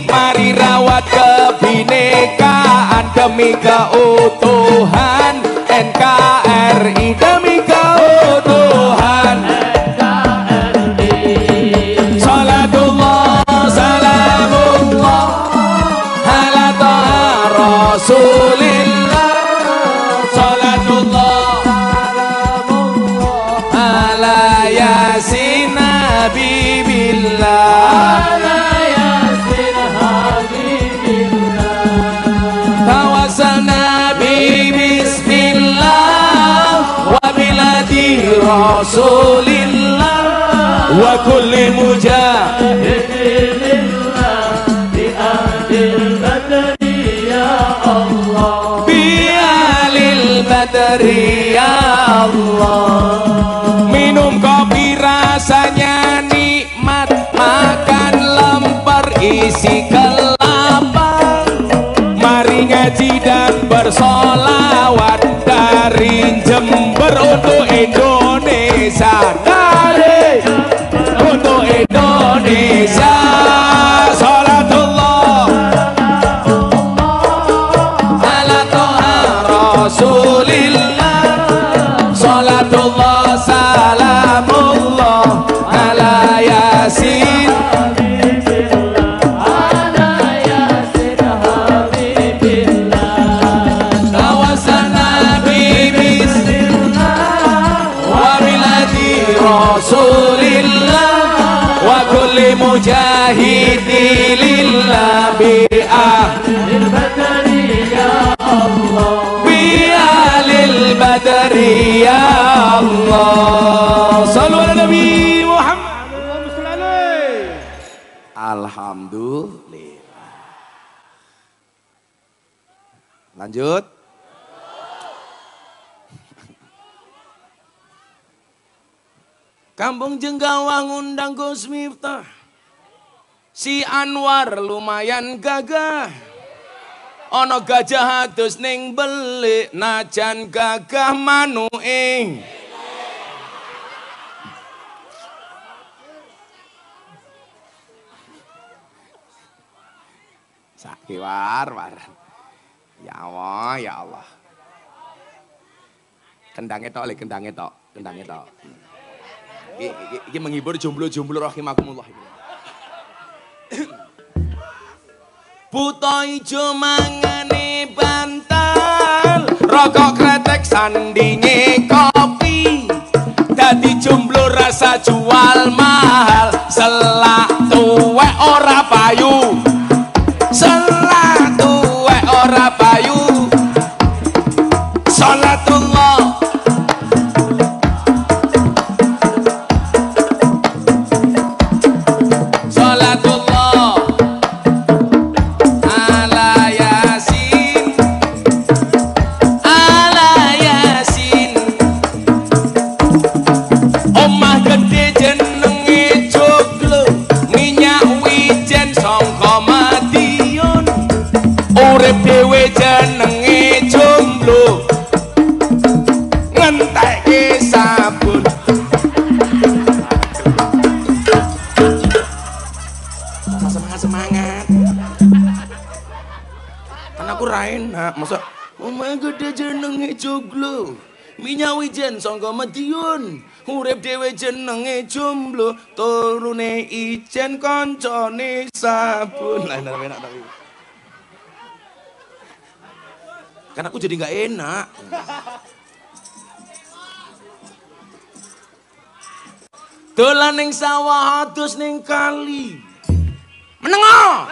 Mari rawat kebinekaan demi keutuhan NKRI, demi keutuhan NKRI. Salatullah salamullah ala Toha Rasulillah, salatullah ala Yasin Habibillah, ala Yasin Habibillah. Tawassalna bi bismillah wa biladi Rasulillah wa kulli mujahidin bi ahlil badri ya Allah, bi ahlil badri ya Allah. Minum kopi rasanya nikmat, makan lemper isi kelapa. Mari ngaji dan bersolawat dari Jember untuk Indonesia, dari untuk Indonesia. Salatullah ala Toha Rasulillah, salatullah salamullah ala Yasin Habibillah, ala Yasin Habibillah. Tawassalna bi bismillah wa biladi Rasulillah wa kulli mujahidi lillah bi ahlil badri ya Allah, bi ahlil badri ya Allah. Sallu ala Nabi Muhammad. Alhamdulillah. Lanjut. Kampung Jenggawang undang Gus Miftah. Si Anwar lumayan gagah. Ono gajah atus ning belik, najan gagah manuke. Sakiwar waran. Ya Allah, ya Allah. Kendangnya tok, kendangnya tok, kendangnya tok. Iki menghibur jomblo-jomblo rahimakumullah. Buta ijo mangane bantal, rokok kretek sandinge kopi. Dadi jomblo biasa jual mahal, selak tuwek ora payu, selak tuwek ora payu. Salatullah salatullah ala yasin, ala yasin. Omah gede jenenge joglo, minyak wijen sangka Madiun, urip dhewe jenenge jomblo, ngentekke sabun. Semangat kan aku rain masa omah gede jenenge joglo, minyak wijen sangka Madiun, urip dhewe jenenge jomblo, turune ijen kancane sabun. Lah enak tapi kan aku jadi nggak enak. Dolan ning sawah adus ning kali menengo,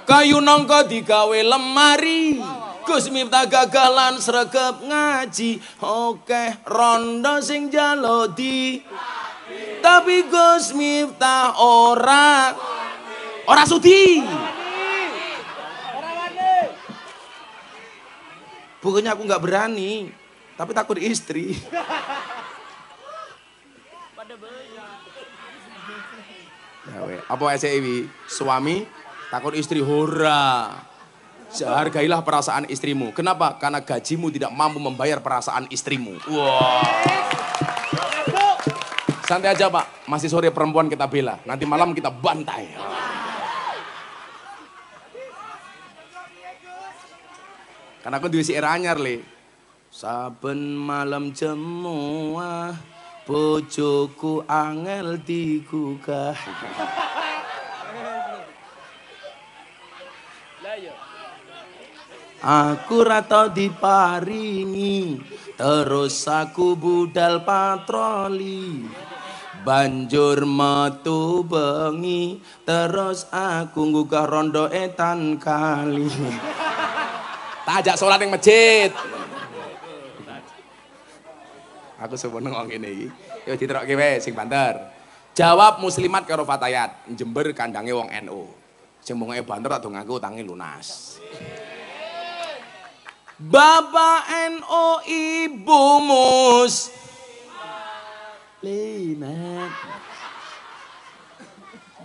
kayu nangka digawe lemari, Gus Miftah gagalan sregep ngaji, oke rondo sing jalodi, tapi Gus Miftah ora sudi. Bukannya aku nggak berani, tapi takut istri. Apa SEW? Suami takut istri, hora. Hargailah perasaan istrimu. Kenapa? Karena gajimu tidak mampu membayar perasaan istrimu. Wow. Santai aja Pak, masih sore perempuan kita bela, nanti malam kita bantai. Karena aku duwe era anyar le. Saben malam jemuah, bojoku angel digugah. Aku rata diparingi, terus aku budal patroli. Banjur metu bengi, terus aku nggugah rondo etan kali. Tajak sholat yang masjid. Aku sebenarnya ngomong ini. Yuk diterokke wae sing banter. Jawab muslimat karo fatayat. Jember kandange wong NU. Sing bonge banter atau ngaku utange lunas. Bapak NU Ibu Muslimat.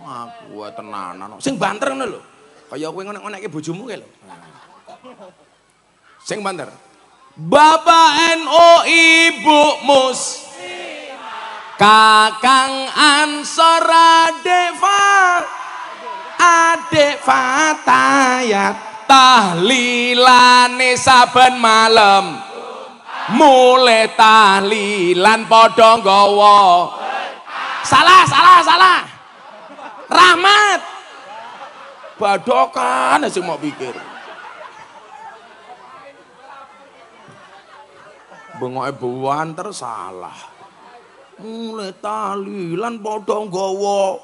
Aku tenanan. Sing banter ngono lho. Kaya kowe ngonek-ngonekke bojomu kae lho. Sing banter. Bapak NU Ibu Muslimat, Kakang Ansor Adek Fatayat, tahlilane saben malam, mulai tahlilan padha nggawa. Salah. Rahmat. Badokan sing mau pikir. Bengoke buanter salah. Mulai tahlilan padha nggawa.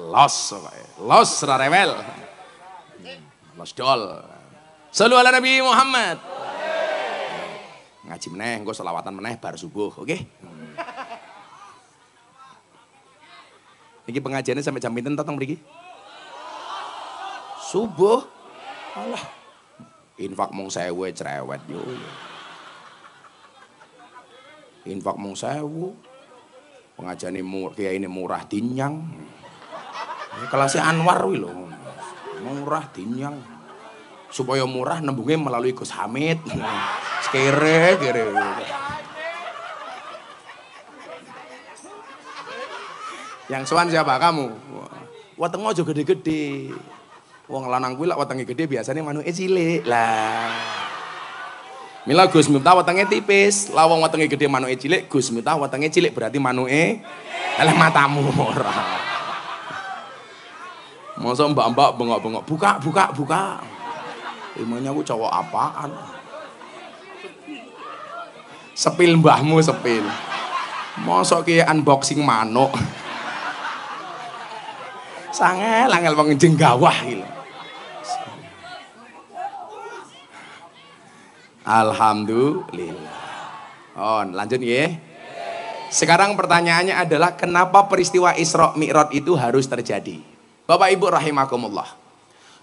Los ra rewel. Los dol. Shallu ala Nabi Muhammad. Ngaji meneh, engko selawatan meneh bar subuh, oke? Iki pengajiannya sampai jam pinten tong mriki? Subuh. Alah. Infak mung 1000 cerewet yo. Infak mung 1000. Pengajiane kiai ini murah dinyang. Kelasnya Anwar wi lho. Murah dinyang. Supaya murah nembunge melalui Gus Hamid. Kere. Yang sowan siapa kamu? Weteng aja gede-gede. Wong lanang kuwi lak wetenge gede biasane manuke cilik. Lah. Mila Gus Miftah wetenge tipis, lah wong wetenge gede manuke cilik, Gus Miftah wetenge cilik berarti manuke eleh matamu ora. Masa mbak-mbak bengok-bengok, buka. Emangnya aku cowok apaan? Sepil mbahmu sepil. Mosok ki unboxing manuk. Sangel-angel wong jenggawah iki. Alhamdulillah. Oh, lanjut ya. Sekarang pertanyaannya adalah kenapa peristiwa Isra Mi'raj itu harus terjadi? Bapak Ibu rahimakumullah.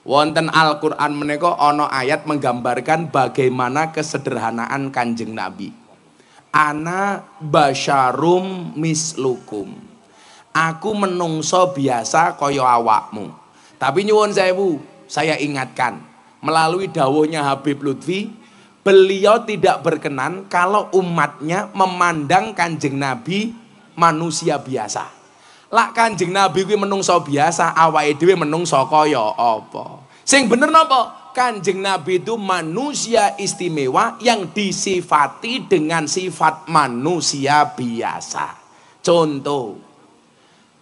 Wonten Al-Qur'an menika ana ayat menggambarkan bagaimana kesederhanaan Kanjeng Nabi. Ana basyarum mislukum. Aku menungso biasa kaya awakmu. Tapi nyuwun sewu, saya ingatkan melalui dawuhnya Habib Lutfi, beliau tidak berkenan kalau umatnya memandang Kanjeng Nabi manusia biasa. Lak Kanjeng Nabi kuwi menungso biasa, awake dhewe menungso kaya apa? Sing bener napa? Kanjeng Nabi itu manusia istimewa yang disifati dengan sifat manusia biasa. Contoh,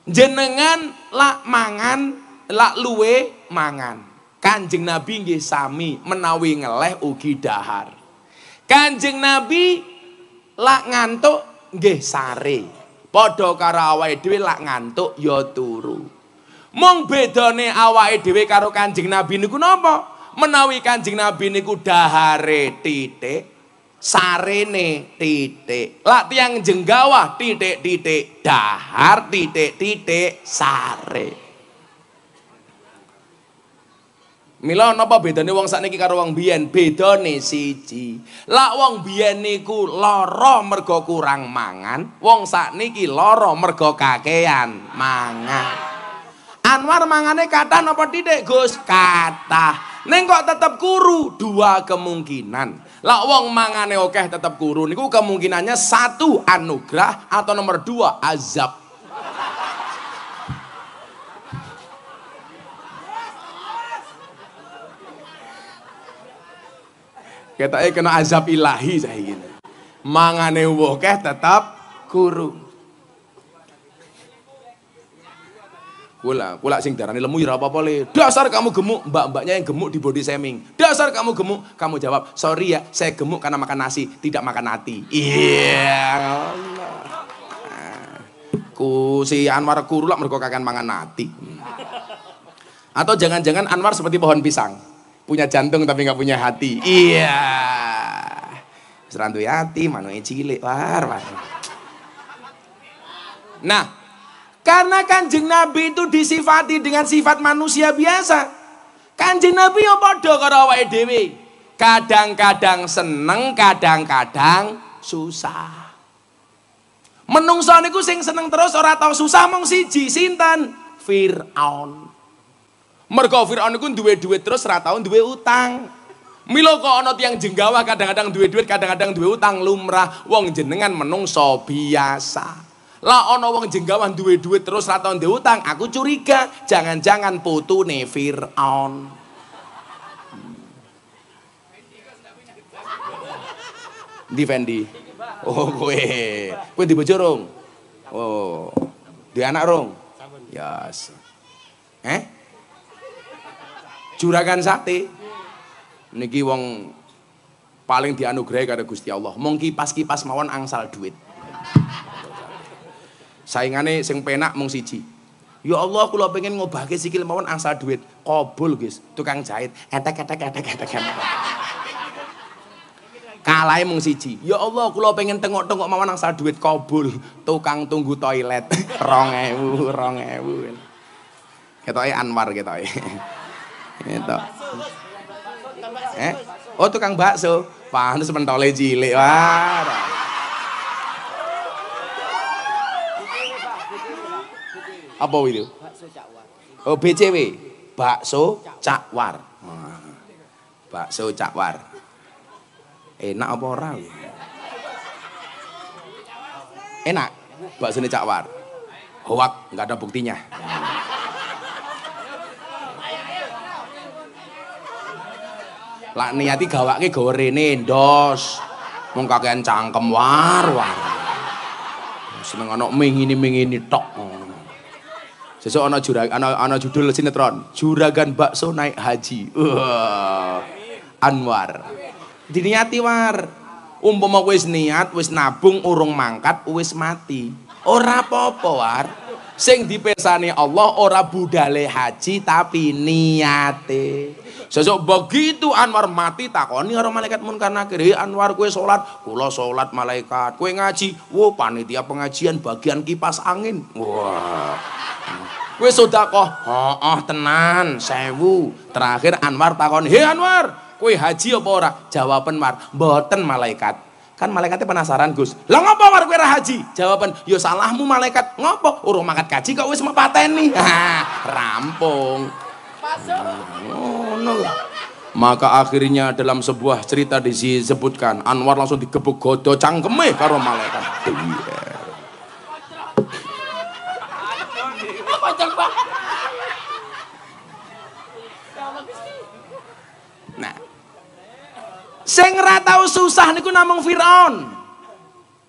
jenengan lak mangan, lak luwe mangan. Kanjeng Nabi nggih sami menawi ngeleh ugi dahar. Kanjeng Nabi lak ngantuk nggih sare. Padha karo awake dhewe lak ngantuk ya turu. Mung bedane awake dhewe karo Kanjeng Nabi niku napa? Menawi Kanjeng Nabi niku dahare titik, sarene titik. Lak tiyang jenggawah titik-titik dahar, titik-titik sare. Mila napa bedane wong sakniki karo wong biyen? Bedane siji. Lak wong biyen niku lara mergo kurang mangan, wong sakniki lara mergo kakean mangan. Anwar mangane kathah napa titik, Gus? Kathah. Ning kok tetep kuru? Dua kemungkinan. Lak wong mangane akeh tetep kuru niku kemungkinannya satu anugerah atau nomor dua azab. Ketake kena azab ilahi saiki. Mangane akeh tetap kuru. Kula sing darani lemu ya apa-apa le. Dasar kamu gemuk, mbak-mbaknya yang gemuk di body shaming. Dasar kamu gemuk, kamu jawab, "Sorry ya, saya gemuk karena makan nasi, tidak makan hati." Iya. Ku si Anwar kuru lak mergo kakan mangan hati. Atau jangan-jangan Anwar seperti pohon pisang. Punya jantung tapi nggak punya hati. Iya. Serantu hati, manuke cilik war. Nah, karena Kanjeng Nabi itu disifati dengan sifat manusia biasa. Kanjeng Nabi yang padha karo awake dhewe. Kadang-kadang seneng, kadang-kadang susah. Menungso niku sing seneng terus ora tau susah mung siji, sinten? Firaun. Mergo Firaun niku duwe duit terus ora tau duwe utang. Mila kok ana tiyang jenggawah kadang-kadang duwe duit, kadang-kadang duwe utang, lumrah. Wong jenengan menungso biasa. Lah ana wong jenggawah duwe duit terus ra tau duwe utang, aku curiga jangan-jangan putune Firaun. Di Fendi. Oh kowe di bojo rong. Oh. Di anak rong. Yes. Juragan sate. Niki wong paling dianugerahi karo Gusti Allah. Mung kipas-kipas mawon angsal duit. Saingane sing penak mung siji. Ya Allah, kula pengen ngobahke sikil mawon angsal duit. Kobul, Guys. Tukang jahit. Etek. Kalahe mung siji. Ya Allah, kula pengen tengok-tengok mawon angsal duit. Kobul. Tukang tunggu toilet. 2000. Ketoke Anwar ketoke. Itu. Oh, tukang bakso. Pantes pentole cilik. Wah. Apa itu? Bakso cakwar. Oh, BCW. Bakso cakwar. Bakso cakwar. Enak apa ora? Enak. Baksone cakwar. Hoak, enggak ada buktinya. Lah niati gawake gawe rene ndos. Mung kakean cangkem war. Seneng ana mingini tok. Sesuk ana judul sinetron, Juragan Bakso Naik Haji. Anwar. Diniati war. Umpama wis niat, wis nabung urung mangkat, wis mati. Ora apa-apa, War. Sing dipesani Allah ora budale haji tapi niate. Sesuk begitu Anwar mati takoni karo malaikat munkar nakir, Anwar kowe salat, kula salat malaikat. Kowe ngaji, wo panitia pengajian bagian kipas angin. Wah. Kowe sedekah, heeh tenan, 1000. Terakhir Anwar takoni, "He Anwar, kowe haji apa ora?" Jawaban War, "Mboten malaikat." Kan malaikatnya penasaran, Gus. "Lah ngapa War kowe ora haji?" Jawaban, "Ya salahmu malaikat." "Ngopo? Urung mangkat gaji kok wis mepateni." Rampung. Ngono. Maka akhirnya dalam sebuah cerita disebutkan Anwar langsung digebuk godo cangkeme karo malaikat. Nah, sing ora tau susah niku namung Firaun.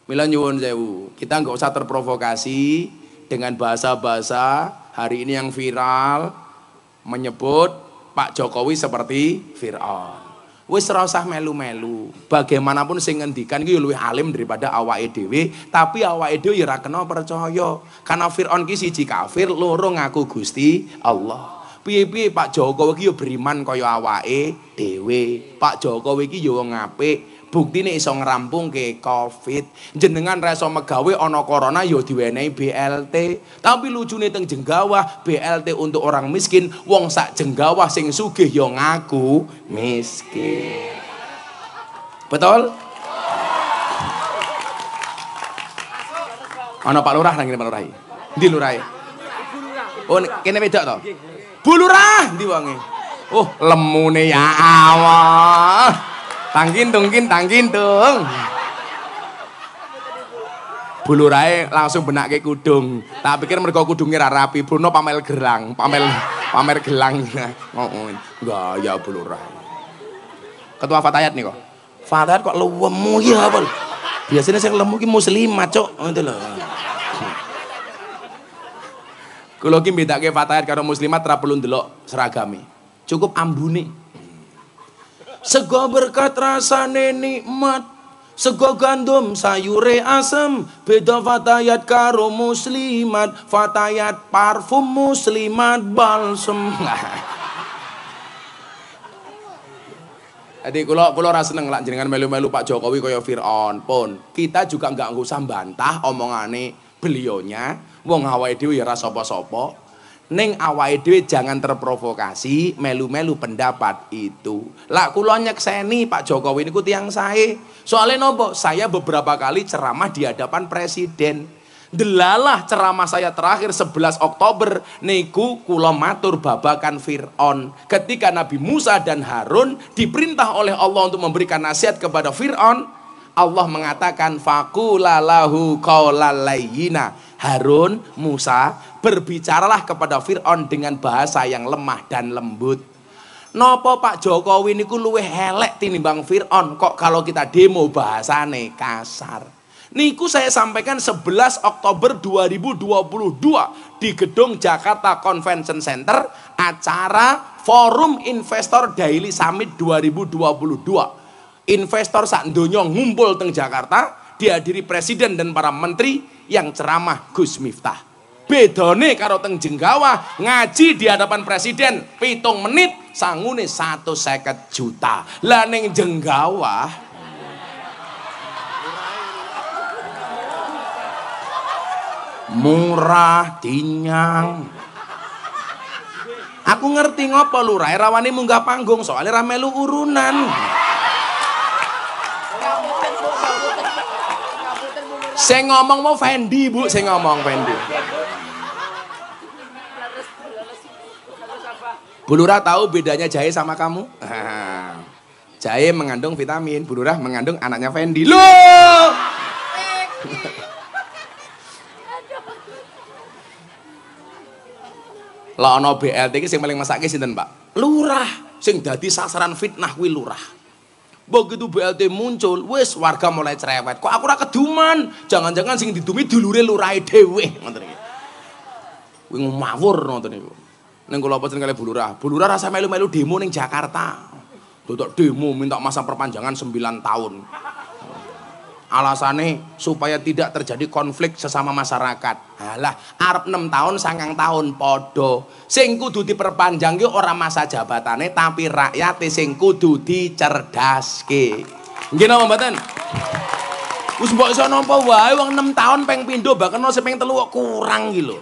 Mila nyuwun sewu, kita nggak usah terprovokasi dengan bahasa-bahasa hari ini yang viral menyebut Pak Jokowi seperti Firaun. Wis ora usah melu-melu. Bagaimanapun sing ngendikan iki luwih alim daripada awake dhewe, tapi awake dhewe ya ora kena percaya. Karena Firaun ki siji kafir, loro ngaku Gusti Allah. Piye-piye Pak Jokowi iki ya beriman kaya awake dhewe. Pak Jokowi iki ya wong apik. Buktine iso ngrampungke Covid. Jenengan ra iso megawe ana corona ya diwenehi BLT. Tapi lucune teng Jenggawah, BLT untuk orang miskin, wong sak Jenggawah sing sugih ya ngaku miskin. Betul? Ana Pak Lurah nang ngene Pak Lurah. Ndi Lurahe? Oh kene wedok to? Bu Lurah ndi wonge? Oh lemune ya Allah. Tangkintung. Bulurae langsung benake kudung. Tak pikir mergo kudunge ra rapi, Bruno pamer gelang. Gaya bulurah. Ketua Fatayat nih kok. Fatayat kok lemu ya apa? Biasanya sing lemu ki muslimat, Cuk. Ngono lho. Kula ki bedake Fatayat karo muslimat ra perlu ndelok seragame. Cukup ambune. Sego berkat rasane nikmat, sego gandum sayure asem, beda Fatayat karo muslimat, Fatayat parfum muslimat balsem. Jadi kula ora seneng lak jenengan melu-melu Pak Jokowi kaya Firaun pun. Kita juga nggak usah bantah omongane belionya, wong awake dhewe ya ora sapa-sapa. Ning awake dhewe jangan terprovokasi melu-melu pendapat itu. Lah kula nyekseni Pak Jokowi niku tiyang sae. Soale nopo? Saya beberapa kali ceramah di hadapan presiden. Delalah ceramah saya terakhir 11 Oktober niku kula matur babakan Firaun. Ketika Nabi Musa dan Harun diperintah oleh Allah untuk memberikan nasihat kepada Firaun, Allah mengatakan faqula lahu qaulal layyina. Harun, Musa, berbicaralah kepada Firaun dengan bahasa yang lemah dan lembut. Nopo Pak Jokowi niku luwih elek tinimbang Firaun, kok kalau kita demo bahasane kasar. Niku saya sampaikan 11 Oktober 2022 di gedung Jakarta Convention Center, acara Forum Investor Daily Summit 2022. Investor sak donya ngumpul teng Jakarta, dihadiri presiden dan para menteri, yang ceramah Gus Miftah. Bedone karo teng Jenggawah ngaji di hadapan presiden 7 menit sangune 150 juta. Lah ning Jenggawah murah dinyang. Aku ngerti ngopo Lurah rawani munggah panggung soalnya ra melu urunan. Saya ngomong mau Fendi Bu, saya ngomong Fendi. Bu Lurah tahu bedanya jahe sama kamu? Jahe mengandung vitamin, Bu Lurah mengandung anaknya Fendi. Loh! Lah ono BLT iki sing paling mesake sinten, Pak? Lurah. Sing dadi sasaran fitnah kuwi Lurah. Begitu BLT muncul, wis warga mulai cerewet. Kok aku ora keduman? Jangan-jangan sing didumi dulure lurahe dhewe, ngoten iki. Kuwi ngawur ngoten niku. Ning kula pesen kali Bu Lurah. Bu Lurah rasa melu-melu demo ning Jakarta. Dodok demo minta masa perpanjangan 9 tahun. Alasannya supaya tidak terjadi konflik sesama masyarakat. Alah, arep 6 tahun 9 tahun podo. Sing kudu diperpanjang ki ora masa jabatane tapi rakyat sing kudu dicerdaske. Nggih napa mboten? Wis mbok iso nampa wae wong 6 tahun peng pindho bahkan ono sing peng 3 kok kurang iki lho.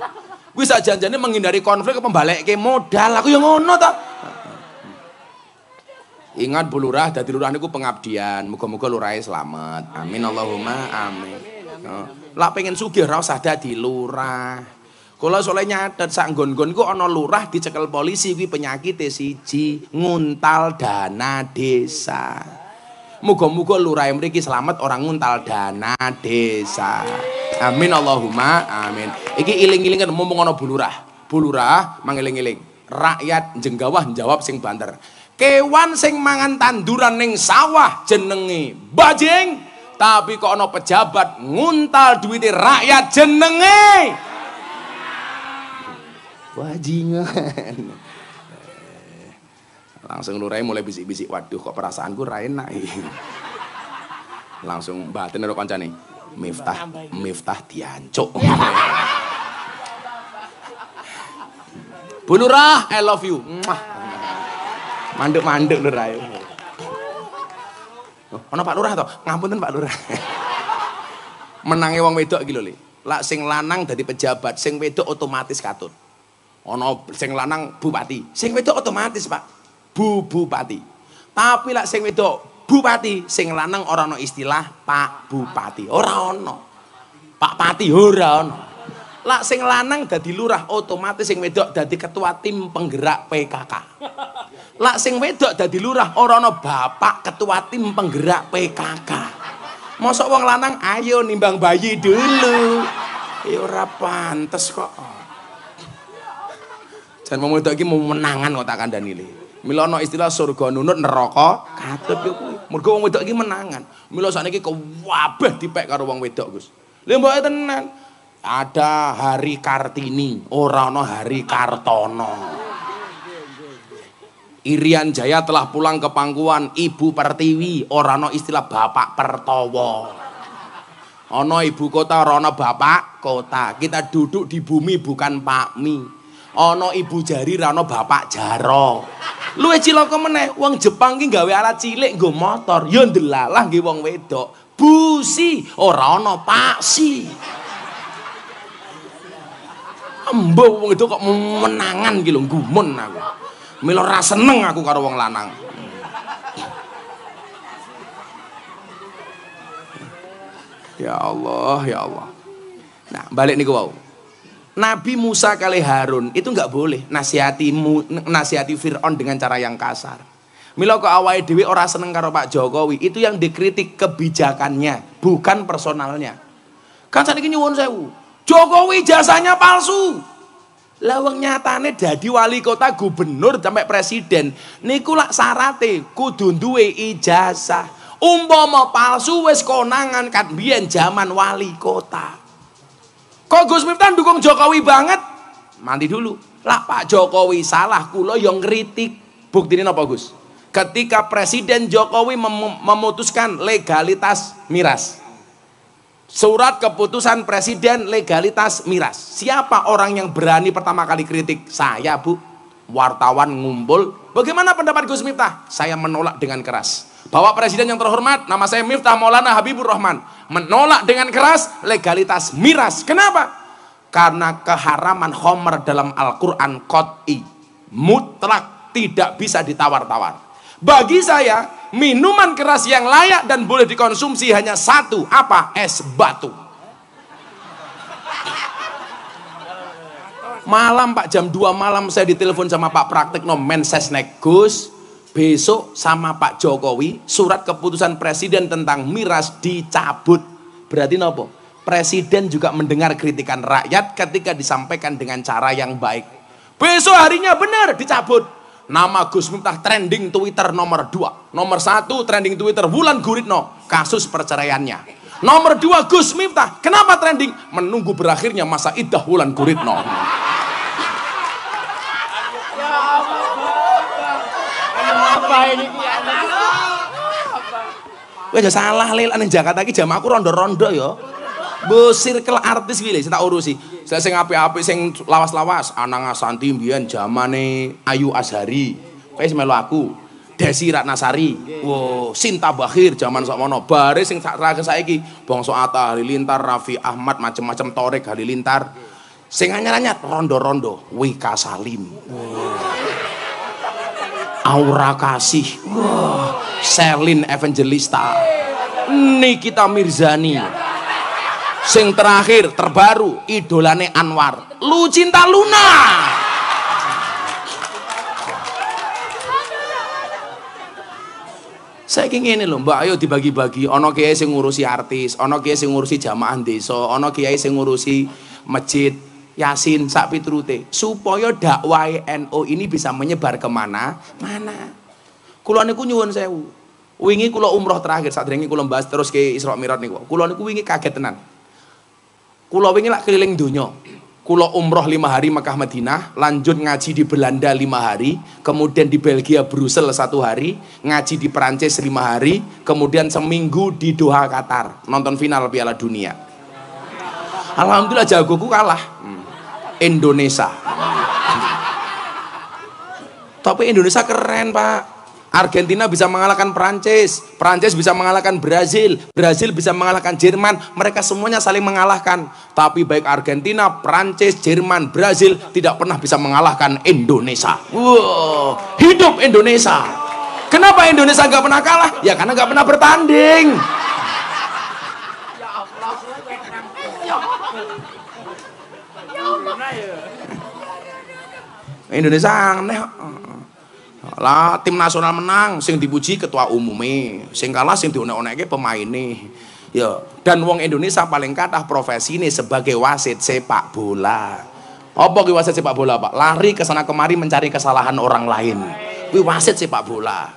Kuwi sak janjane menghindari konflik apa mbalekke modal. Aku ya ngono to. Ingat Bu Lurah, dadi lurah niku pengabdian. Muga-muga lurahe selamat. Amin Allahumma amin. Lah pengen sugih ora usah dadi lurah. Kula soleh nyatet sak nggon-nggon ku ana lurah dicekel polisi kuwi penyakite siji, nguntal dana desa. Muga-muga lurah mriki selamat orang nguntal dana desa. Amin Allahumma amin. Iki iling-ilingan ngomong ana Bu Lurah. Bu Lurah mangeling-eling. Rakyat jenggawah jawab sing banter. Kewan sing mangan tanduran ning sawah jenenge bajing, tapi kok ana pejabat nguntal duwite rakyat jenenge bajingan. Langsung lurai mulai bisik-bisik, waduh kok perasaanku ra enak. Langsung batin karo kancane, Miftah diancuk. Bu Lurah, I love you. Mandek-mandek Lurah. Ana Pak Lurah to? Ngapunten Pak Lurah. Menange wong wedok iki lho, Le. Lak sing lanang dadi pejabat, sing wedok otomatis katut. Ana sing lanang bupati, sing wedok otomatis Pak bupati. Tapi lak sing wedok bupati, sing lanang ora ana istilah Pak Bupati. Ora ana. Pak Pati ora ana. Lak sing lanang dadi lurah otomatis sing wedok dadi ketua tim penggerak PKK. Lak sing wedok dadi lurah ora ana bapak ketua tim penggerak PKK. Mosok wong lanang ayo nimbang bayi dulu. Ya ora pantes kok. Jan wong wedok iki mau menangan kok tak kandhani le. Mila ana istilah surga nunut neraka katut yo kuwi. Mergo wong wedok iki menangan. Mila sakniki kewabeh dipek karo wong wedok, Gus. Lha mbok tenan. Ada Hari Kartini, ora ana Hari Kartono. Irian Jaya telah pulang ke pangkuan Ibu Pertiwi, ora ana istilah Bapak Pertowo. Ana ibu kota, ora ana bapak kota. Kita duduk di bumi bukan Pak Mi. Ana ibu jari, ora ana bapak jaro. Luwih cilaka meneh, wong Jepang ki gawe alat cilik nggo motor, ya ndelalah nggih wong wedok. Busi, ora ana paksi. Embo wong itu kok menangan gitu gumun aku. Mila ra seneng aku karo wong lanang. Ya Allah, ya Allah. Nah, balik niku wau. Nabi Musa kali Harun itu nggak boleh nasihati Fir'aun dengan cara yang kasar. Mila kok awake dhewe ora seneng karo Pak Jokowi, itu yang dikritik kebijakannya, bukan personalnya. Kan saniki nyuwun sewu. Jokowi jasanya palsu. Lawang nyatane dadi wali kota, gubernur sampai presiden niku lak syarate kudu duwe ijazah. Umpama palsu wis konangan kat biyen zaman wali kota. Kok Gus Miftah dukung Jokowi banget? Mandi dulu. Lah Pak Jokowi salah, kula yang kritik. Buktine napa Gus? Ketika Presiden Jokowi memutuskan legalitas miras. Surat keputusan presiden legalitas miras. Siapa orang yang berani pertama kali kritik? Saya, Bu. Wartawan ngumpul. Bagaimana pendapat Gus Miftah? Saya menolak dengan keras. Bapak Presiden yang terhormat, nama saya Miftah Maulana Habibur Rahman. Menolak dengan keras legalitas miras. Kenapa? Karena keharaman khamr dalam Al-Quran qat'i. Mutlak, tidak bisa ditawar-tawar. Bagi saya, minuman keras yang layak dan boleh dikonsumsi hanya satu. Apa? Es batu. Malam Pak, jam 2 malam saya ditelepon sama Pak Praktekno Mensesnek. Gus, besok sama Pak Jokowi surat keputusan presiden tentang miras dicabut. Berarti nopo? Presiden juga mendengar kritikan rakyat ketika disampaikan dengan cara yang baik. Besok harinya benar dicabut. Nama Gus Miftah trending Twitter nomor 2. Nomor 1 trending Twitter Wulan Guritno, kasus perceraiannya. Nomor 2 Gus Miftah. Kenapa trending? Menunggu berakhirnya masa iddah Wulan Guritno. Kowe aja salah lil ning Jakarta iki jam aku rondo-rondo ya. Bu circle artis iki sing tak urusi. Sing apik-apik sing lawas-lawas Anang Asanti mbiyen zamane Ayu Azhari. Kowe wis melu aku. Desi Ratnasari. Wow, Sinta Bakhir zaman sakmono. Bare sing terakhir saiki Bangsa Atta Halilintar, Raffi Ahmad macem-macem Torik Halilintar. Sing anyar-anyar rondo-rondo Wika Salim. Aura Kasih. Wah, Selin Evangelista. Nikita Mirzani. Sing terakhir terbaru idolane Anwar, Lucinta Luna. Saya ingin lho Mbak, ayo dibagi-bagi. Ono kiai sing ngurusi artis, ono kiai sing ngurusi jamaah desa, ono kiai sing ngurusi masjid, Yasin, sak piturute, supaya dakwah NU ini bisa menyebar kemana-mana. Kula niku nyuwun sewu. Wingi kula umroh terakhir, sadurunge kula bahas terus ke Isra Mi'raj niku. Kula niku wingi kaget tenan. Kula wingi lak keliling donya. Kula umroh 5 hari Mekah Madinah, lanjut ngaji di Belanda 5 hari, kemudian di Belgia Brussels 1 hari, ngaji di Perancis 5 hari, kemudian seminggu di Doha Qatar, nonton final Piala Dunia. Alhamdulillah jagoku kalah. Indonesia. Tapi Indonesia keren, Pak. Argentina bisa mengalahkan Prancis, Prancis bisa mengalahkan Brazil, Brazil bisa mengalahkan Jerman, mereka semuanya saling mengalahkan. Tapi baik Argentina, Prancis, Jerman, Brazil tidak pernah bisa mengalahkan Indonesia. Wow, hidup Indonesia. Kenapa Indonesia nggak pernah kalah? Ya karena nggak pernah bertanding. Indonesia aneh. Lah tim nasional menang sing dipuji ketua umumnya, sing kalah sing dionek-onekke pemainnya. Ya, dan wong Indonesia paling kathah profesine sebagai wasit sepak bola. Apa ki wasit sepak bola, Pak? Lari ke sana kemari mencari kesalahan orang lain. Kuwi wasit sepak bola.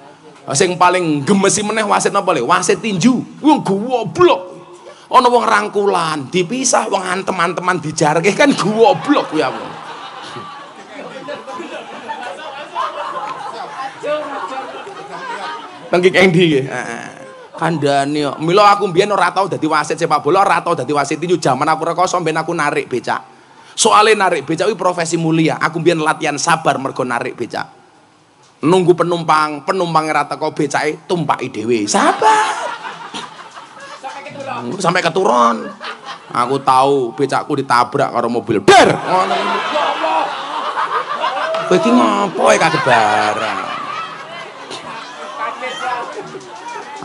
Sing paling gemesi meneh wasit napa le? Wasit tinju. Wong goblok. Ana wong rangkulan, dipisah wong antem-anteman dijarke kan goblok kuwi aku. Tengki endi nggih. Kandhane mila aku mbiyen ora tau dadi wasit sepak bola, ora tau dadi wasit tinju. Jaman aku rekoso mbiyen aku narik becak. Soale narik becak kuwi profesi mulia. Aku mbiyen latihan sabar mergo narik becak. Nunggu penumpang, penumpange ra teko becake tumpaki dhewe. Sabar. Sampai keturun. Aku tahu becakku ditabrak karo mobil. Der. Ngono. Kowe iki ngopo kaget barang.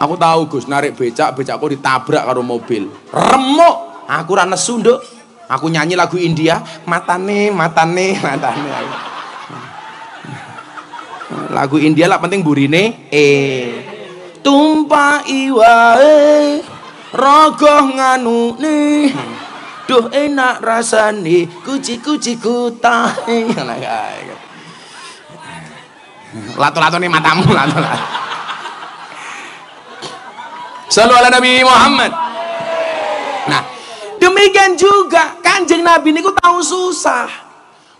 Aku tahu Gus, narik becak, becakku ditabrak karo mobil. Remuk, aku ra nesu nduk. Aku nyanyi lagu India, matane, matane, matane. Lagu India lah penting burine tumpaki wae rogoh nganune. Duh enak rasane, kuci-kuci kutahe. Lato-latone matamu, lato-lato. Sallu ala Nabi Muhammad. Nah, demikian juga Kanjeng Nabi niku tahu susah.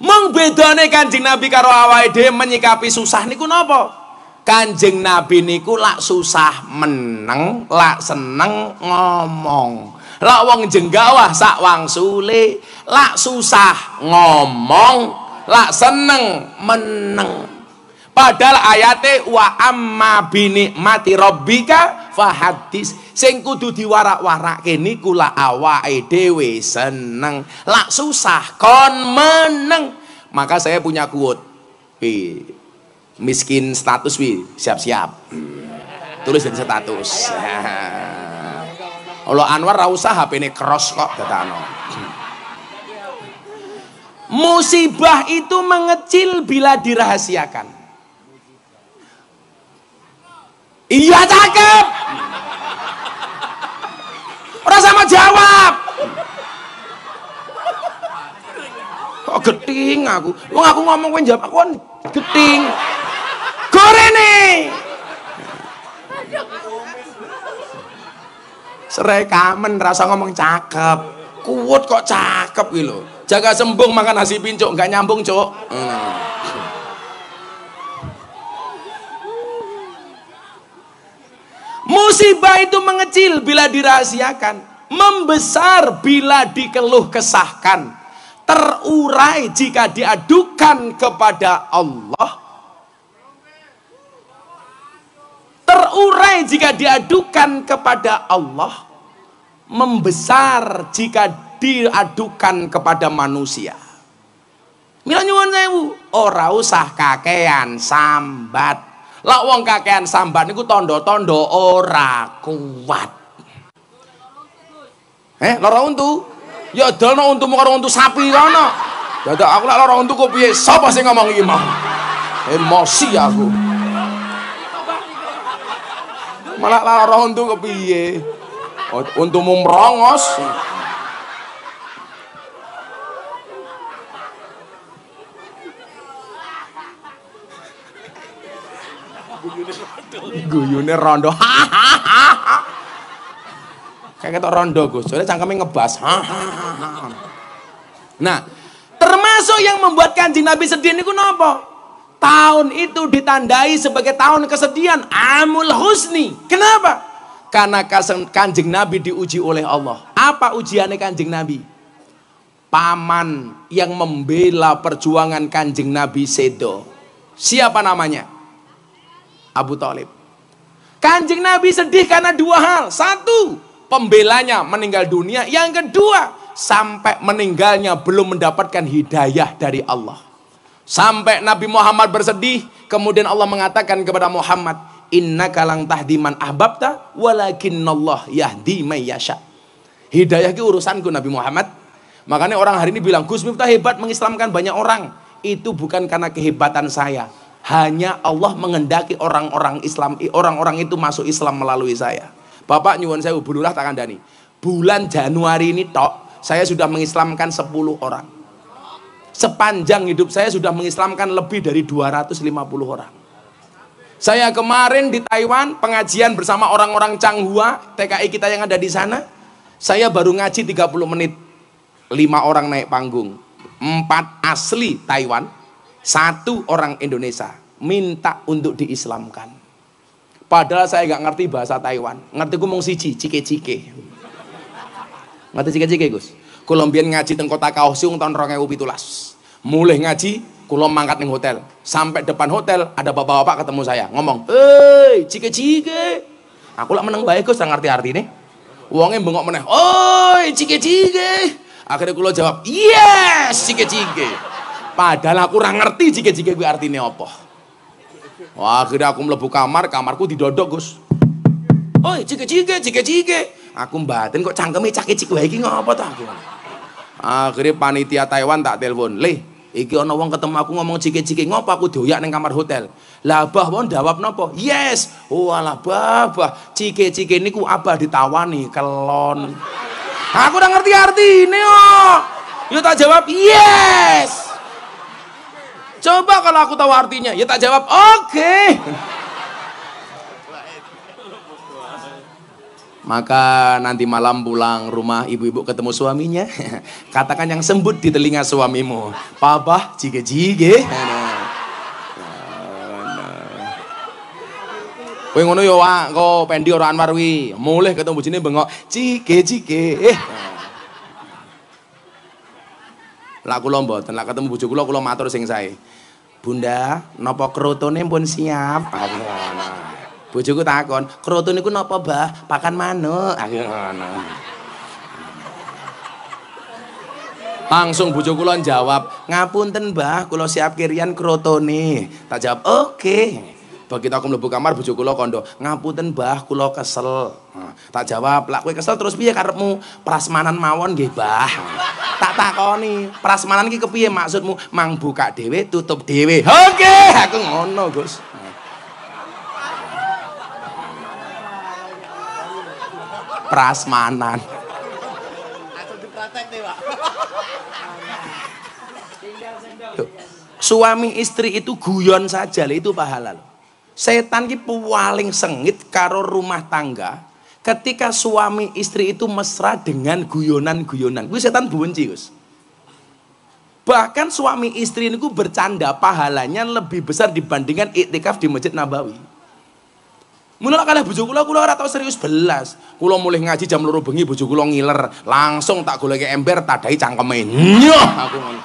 Mung bedane Kanjeng Nabi karo awake dhewe menyikapi susah niku napa? Kanjeng Nabi niku lak susah meneng, lak seneng ngomong. Lak wong jenggawah sak wangsule, lak susah ngomong, lak seneng meneng. Padahal ayate wa amma binikmati rabbika fahadis, sing kudu diwarak-warake niku la awake dhewe seneng, lak susah kon meneng. Maka saya punya quote. Miskin status wi, siap-siap. Tulis di status. Allah Anwar ra usah HP-ne cross kok dadakno. Musibah itu mengecil bila dirahasiakan. Iya cakep. Ora sama jawab. Kok geting aku. Wong aku ngomong kowe jawab aku kan geting. Gorene. Serai kamen rasa ngomong cakep. Kuwut kok cakep iki lho. Jaga sembung makan nasi pincuk enggak nyambung, Cuk. Musibah Musibah itu mengecil bila dirahasiakan, membesar bila dikeluh kesahkan, terurai jika diadukan kepada Allah, terurai jika diadukan kepada Allah, membesar jika diadukan kepada manusia. Mila nyuwun sewu, ora usah kakean sambat. Lah wong kakean sambat niku tondo-tondo ora kuat. Lara untu? Ya dalno untumu karo untu sapi kono. Dadak aku lak lara untu kok piye? Sapa sing ngomong iki mau? Emosi aku. Malah lara untu kok piye? Untumu merongos. Guyune rondo. Kayak ketok rondo Gus, soalnya cangkeme ngebas. Nah, termasuk yang membuat Kanjeng Nabi sedih niku napa? Tahun itu ditandai sebagai tahun kesedihan, Amul Husni. Kenapa? Karena Kanjeng Nabi diuji oleh Allah. Apa ujiannya Kanjeng Nabi? Paman yang membela perjuangan Kanjeng Nabi sedo. Siapa namanya? Abu Thalib. Kanjeng Nabi sedih karena dua hal. Satu, pembelanya meninggal dunia. Yang kedua, sampai meninggalnya belum mendapatkan hidayah dari Allah. Sampai Nabi Muhammad bersedih, kemudian Allah mengatakan kepada Muhammad, innaka lang tahdi man ahbabta walakinnallah yahdi may yasha. Hidayah itu urusanku Nabi Muhammad. Makanya orang hari ini bilang Gus Miftah hebat mengislamkan banyak orang. Itu bukan karena kehebatan saya. Hanya Allah mengendaki orang-orang Islam, orang-orang itu masuk Islam melalui saya. Bapak nyuwun sewu bululah tak kandhani. Bulan Januari ini tok, saya sudah mengislamkan 10 orang. Sepanjang hidup saya sudah mengislamkan lebih dari 250 orang. Saya kemarin di Taiwan pengajian bersama orang-orang Changhua, TKI kita yang ada di sana. Saya baru ngaji 30 menit. 5 orang naik panggung. 4 asli Taiwan, 1 orang Indonesia minta untuk diislamkan. Padahal saya nggak ngerti bahasa Taiwan. Ngerti ku mung siji, cike-cike. Ngerti cike-cike, Gus? Kula mbiyen ngaji teng Kota Kaohsiung tahun 2017. Mulai ngaji, kula mangkat ning hotel. Sampai depan hotel ada bapak-bapak ketemu saya, ngomong, "Hei, cike-cike." Aku lak meneng bae Gus, ngerti artine. Wonge bengok meneh, "Oi, cike-cike." Akhirnya kula jawab, "Yes, cike-cike." Padahal aku ora ngerti cike-cike kuwi artine apa. Wah, akhirnya aku mlebu kamar, kamarku didodok, Gus. "Oi, cike-cike, cike-cike." Aku mbaten kok cangkeme cake-cike wae iki ngopo ta aku. Akhirnya panitia Taiwan tak telepon, "Le, iki ana wong ketemu aku ngomong cike-cike, ngopo aku doyak ning kamar hotel?" Lah Abah wong jawab napa? "Yes." Walah Bah, cike-cike niku Abah ditawani kelon. Aku udah ngerti artine kok. Ya tak jawab, "Yes." Coba kalau aku tahu artinya, ya tak jawab, "Oke." Maka nanti malam pulang rumah ibu-ibu ketemu suaminya, katakan yang sembut di telinga suamimu, "Papa, jige-jige." Kowe ngono ya Wak, kok pendi ora Anwar wi. Mulih ketemu bojone bengok, "Jige-jige." Lah kula mboten, lah ketemu bojo kula matur sing sae. "Bunda, napa krotone pun siap?" Bojoku takon, "Kroto niku napa, Bah? Pakan manuk." Langsung bojo kula jawab, "Ngapunten, Bah, kula siap kirian krotone." Tak jawab, "Oke." Begitu aku mlebu kamar bojo kula kondo, "Ngapunten, Bah, kula kesel." Tak jawab, "Lah kowe kesel terus piye karepmu?" "Prasmanan mawon nggih, Bah." Tak takoni, "Prasmanan iki kepiye maksudmu?" "Mang buka dhewe, tutup dhewe." "Oke." Aku ngono, Gus. Prasmanan. Suami istri itu guyon saja, itu pahala loh. Setan ki paling sengit karo rumah tangga ketika suami istri itu mesra dengan guyonan-guyonan. Kuwi setan benci, Gus. Bahkan suami istri niku bercanda pahalanya lebih besar dibandingkan iktikaf di Masjid Nabawi. Mula kalih bojo kula ora tau serius belas. Kula mulih ngaji jam 2 bengi bojo kula ngiler, langsung tak goleki ember tadahi cangkeme. Nyoh aku ngono.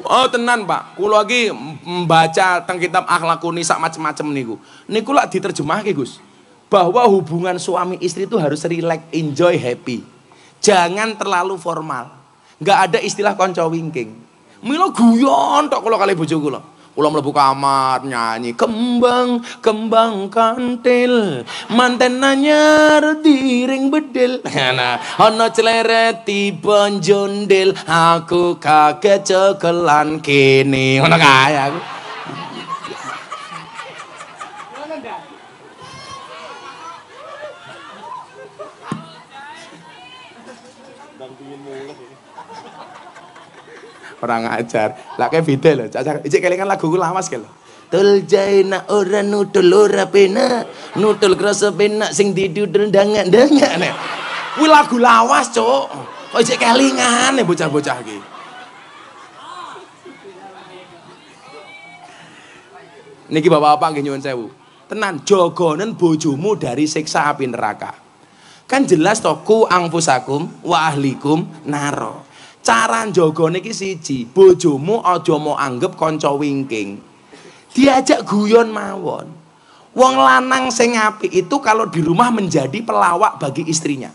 Oh tenan Pak, kula lagi membaca teng kitab Akhlakun Nisa macem-macem niku. Niku lak diterjemahke Gus. Bahwa hubungan suami istri itu harus relax, enjoy, happy. Jangan terlalu formal. Nggak ada istilah konco wingking. Mila guyon tok kula kali bojo kula. Kula mlebu kamar nyanyi kembang kembang kantil manten anyar diring bedil. Nah, ana cleret tiba jondel aku kaget cekelan kene. Ngono kae aku. Orang ajar. Lah kayak beda loh. Cak kelingan lagu lawas ke lho. Tul jaina ora nutul ora pena, nutul krasa pena sing didudul dangan-dangan. Kuwi lagu lawas, Cuk. Kok cek kelingan bocah-bocah iki. Niki bapak-bapak nggih nyuwun sewu. Tenan jogonen bojomu dari siksa api neraka. Kan jelas to ku angfusakum wa ahlikum naro. Cara njogone iki siji, bojomu aja mau anggap kanca wingking. Diajak guyon mawon. Wong lanang sing apik itu kalau di rumah menjadi pelawak bagi istrinya.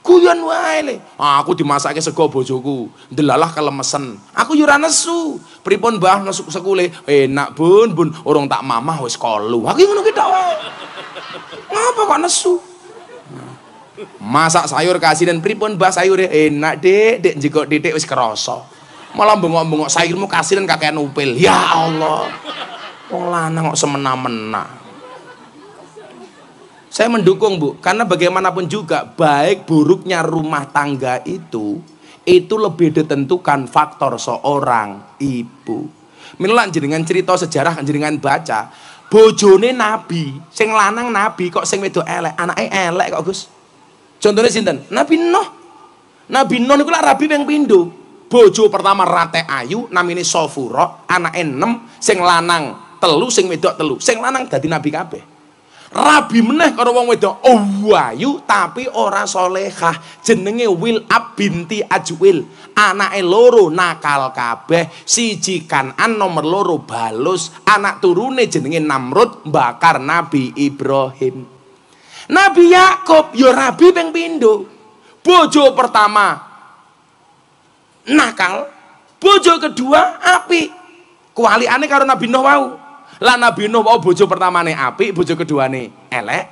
Guyon wae le. Aku dimasake sego bojoku, ndelalah kelemesen. Aku yo ora nesu. Pripun Mbah nesu sekule? Enak bun, urung tak mamah wis kolu. Aku ngono ki tok wae. Ngapa kok nesu? Masak sayur kasinan pripun Mbah sayure enak Dek njikok titik wis kerasa. Malah bengok-bengok sayurmu kasinan kakean upil. Ya Allah. Wong lanang kok semena-mena. Saya mendukung Bu, karena bagaimanapun juga baik buruknya rumah tangga itu lebih ditentukan faktor seorang ibu. Mila jenengan cerita sejarah jenengan baca, bojone nabi, sing lanang nabi kok sing wedok elek, anake elek kok Gus. Contohnya sinten? Nabi Nuh. Nabi Nuh niku lak rabi ping pindho. Bojo pertama rate ayu namine Sofura, anake 6, sing lanang 3, sing wedok 3. Sing lanang dadi nabi kabeh. Rabi meneh karo wong wedok ayu tapi ora solehah, jenenge Wil'ab binti Ajwil. Anake loro nakal kabeh, siji Kan'an nomor 2 Balus, anak turune jenenge Namrud mbakar Nabi Ibrahim. Nabi Yakub yo rabi ping pindho. Bojo pertama nakal, bojo kedua apik. Kualiane karo Nabi Nuh wau. Lah Nabi Nuh wau bojo pertamane apik, bojo keduane elek.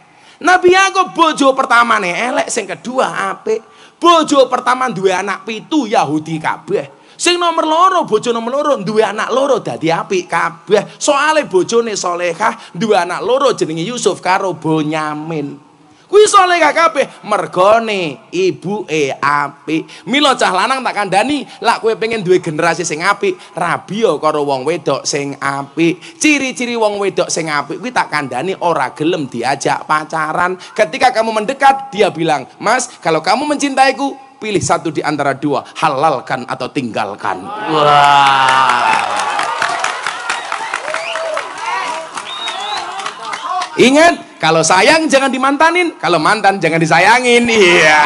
Nabi Yakub bojo pertamane elek, sing kedua apik. Bojo pertama duwe anak 7 Yahudi kabeh. Sing nomor 2 bojo nomor 2 duwe anak 2 dadi apik kabeh. Soale bojone solehah, duwe anak 2 jenenge Yusuf karo Bonyamin. Kuwi solehah kabeh mergone ibuke apik. Mila cah lanang tak kandhani, lak kowe pengen duwe generasi sing apik, rabi karo wong wedok sing apik. Ciri-ciri wong wedok sing apik kuwi tak kandhani ora gelem diajak pacaran. Ketika kamu mendekat, dia bilang, "Mas, kalau kamu mencintaiku, pilih satu di antara 2, halalkan atau tinggalkan." Wah. Ingat, kalau sayang jangan dimantanin, kalau mantan jangan disayangin. Iya.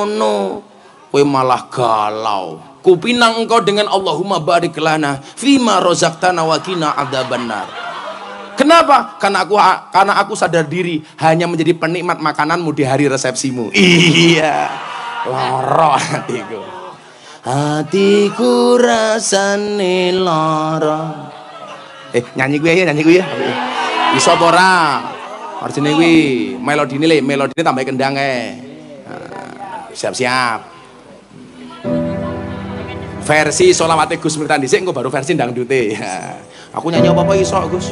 No. Kowe malah galau. Kupinang engkau dengan Allahumma barik lana fima razaqtana wa qina adzabannar. Kenapa? Karena aku sadar diri hanya menjadi penikmat makananmu di hari resepsimu. Iya. Loro hatiku. Hatiku rasane lara. Nyanyi gue ya. Iso apa ora? Artine kuwi melodine tambah kendang Siap-siap. Versi sholawate Gus Miftah dhisik engko baru versi dangdute. Aku nyanyi apa-apa iso, Gus.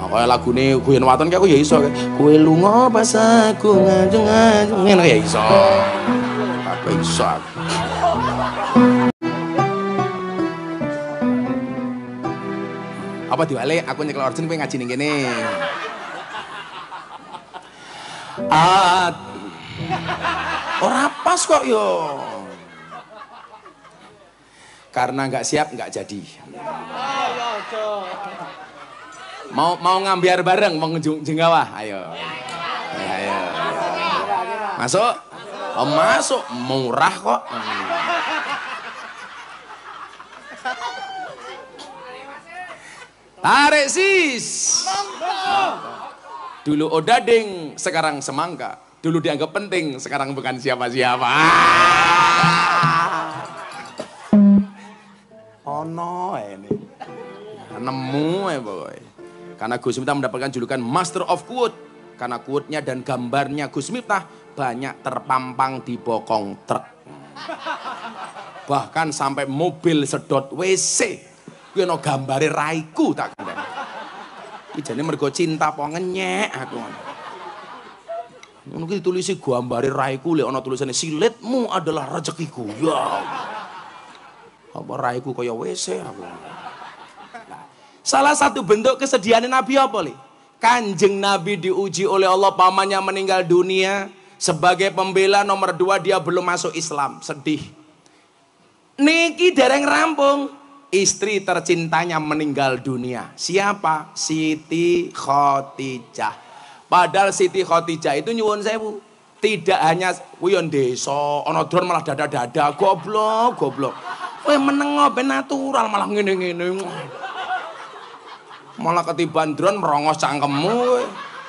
Kaya lagune Guyon Waton ki aku ya iso. Kowe lunga pas aku ngajeng-ngajeng ngene ya iso. Apa iso. Apa diwale aku nyekel orjen kowe ngaji ning kene. Ora pas kok yo. Karena nggak siap nggak jadi. Mau ngambiar bareng, mau jenggawah, ayo. Ayo. Masuk. Oh, masuk, murah kok. Tarik sis. Dulu odading, sekarang semangka. Dulu dianggap penting, sekarang bukan siapa-siapa. Oh no, ini nemu ya boy. Karena Gus Miftah mendapatkan julukan Master of Quote. Karena quote-nya dan gambarnya Gus Miftah banyak terpampang di bokong truk. Bahkan sampai mobil sedot WC. Kuwi ono gambare raiku tak kandhani. Iki jane mergo cinta apa ngenyek aku. Ngono ki ditulisi gambare raiku lek ana tulisane silitmu adalah rezekiku. Ya. Apa raiku kaya WC aku. Salah satu bentuk kesedihan Nabi apa li? Kanjeng Nabi diuji oleh Allah pamannya meninggal dunia. Sebagai pembela nomor 2 dia belum masuk Islam. Sedih. Niki dereng rampung. Istri tercintanya meninggal dunia. Siapa? Siti Khadijah. Padahal Siti Khadijah itu nyuwun sewu. Tidak hanya wiyon desa, ana dron malah dada-dada, goblok. Kowe meneng ben natural malah ngene-ngene. Malah ketiban dron merongos cangkemmu.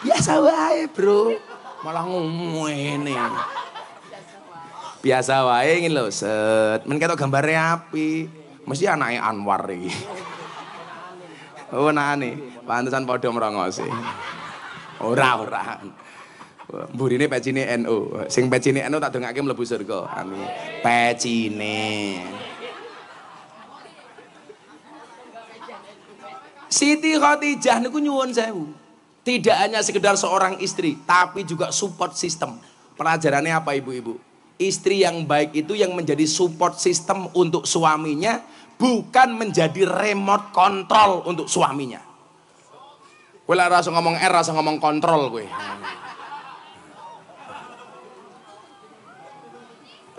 Biasa wae, Bro. Malah ngene. Biasa wae ngene lho, set. Men ketok gambare apik. Mesti anaknya Anwar iki. Oh nane, pantesan padha merongosi. Ora. Mburine pecine NU. Sing pecine NU tak dongake mlebu surga. Amin. Pecine. Siti Khadijah niku nyuwun sewu. Tidak hanya sekedar seorang istri, tapi juga support system. Pelajarannya apa ibu-ibu? Istri yang baik itu yang menjadi support system untuk suaminya, bukan menjadi remote control untuk suaminya. Kowe lek rasa ngomong R, rasa ngomong kontrol kowe.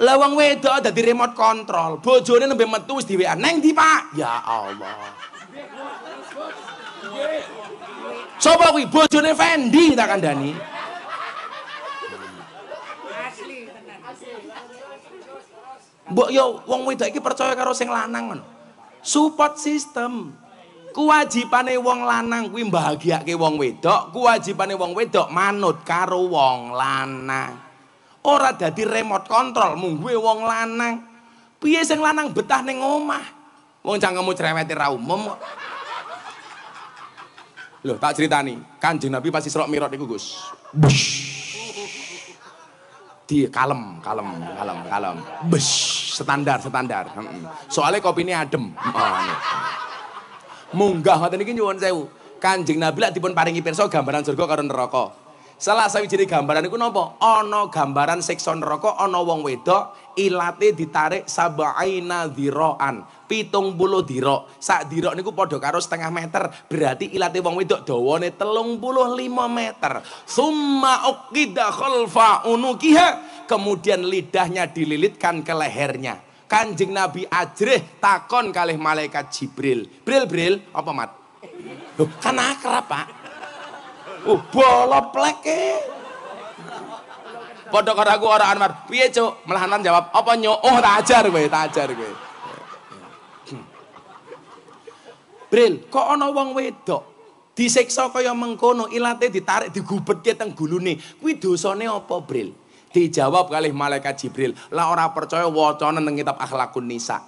Lah wong wedok dadi remote control, bojone nembe metu wis di WA, "Neng ndi, Pak?" Ya Allah. Coba kuwi bojone Fendi tak kandhani. Mbok yo wong wedok iki percaya karo sing lanang men. Support system. Kewajibane wong lanang kuwi mbahagiake wong wedok, kewajibane wong wedok manut karo wong lanang. Ora dadi remote control mungguhe wong lanang. Piye sing lanang betah ning omah? Wong cangkemmu cerewete ra umum. Loh, tak ceritani, Kanjeng Nabi pas Isra Mi'raj niku, Gus. Di kalem. Standar. Soalnya kopine adem. Munggah ngoten iki nyuwun sewu. Kanjeng Nabi lak dipun paringi pirsa gambaran surga karo neraka. Salah sawijine gambaran iku napa? Ana gambaran siksa neraka, ana wong wedok ilate ditarik sabaina dhiraan, 70 dhira. Sak dhira niku padha karo setengah meter. Berarti ilate wong wedok dawane 35 meter. Summa uqida khalfa unukiha, kemudian lidahnya dililitkan ke lehernya. Kanjeng Nabi ajrih takon kalih malaikat Jibril. Bril, apa mat? Loh, kan akrab, Pak. Bola pleke. Padha karo aku ora Anwar. Piye, Cuk? Melahanan jawab, "Apa nyuk?" Oh, tak ajar kowe. Bril, kok ana wong wedok disiksa kaya mengkono, ilate ditarik digubetke teng gulune. Kuwi dosane apa, Bril? Dijawab kalih malaikat Jibril. Lah ora percaya wacana nang kitab Akhlakun Nisa.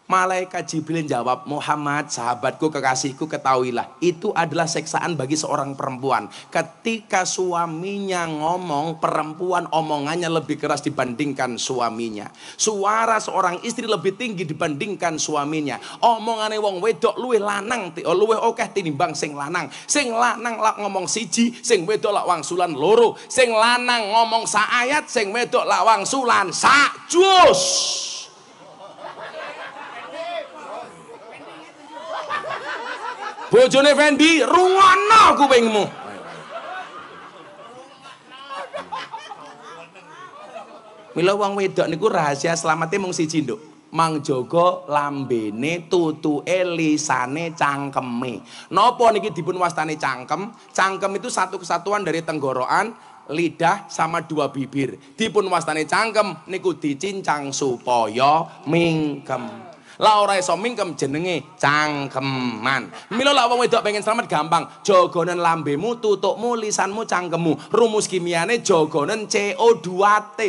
Malaikat Jibril jawab, "Muhammad, sahabatku, kekasihku, ketahuilah, itu adalah siksaan bagi seorang perempuan. Ketika suaminya ngomong, perempuan omongannya lebih keras dibandingkan suaminya. Suara seorang istri lebih tinggi dibandingkan suaminya. Omongane wong wedok luwih lanang, luwih akeh tinimbang sing lanang. Sing lanang lak ngomong siji, sing wedok lak wangsulan loro. Sing lanang ngomong sak ayat, sing wedok lak wangsulan sak juz." Bojone Fendi, rungono kupingmu. Mila wong wedok niku rahasia slametnya mung siji, Nduk. mang jaga lambene, tutuke, lisane, cangkeme. Napa niki dipun wastani cangkem? Cangkem itu satu kesatuan dari tenggorokan, lidah sama dua bibir. Dipun wastani cangkem niku dicincang supaya mingkem. Lah ora iso mingkem jenenge cangkeman. Mila lak wong wedok pengen slamet gampang, jaganen lambemu, tutukmu, lisanmu, cangkemmu. Rumus kimiane jaganen CO2T.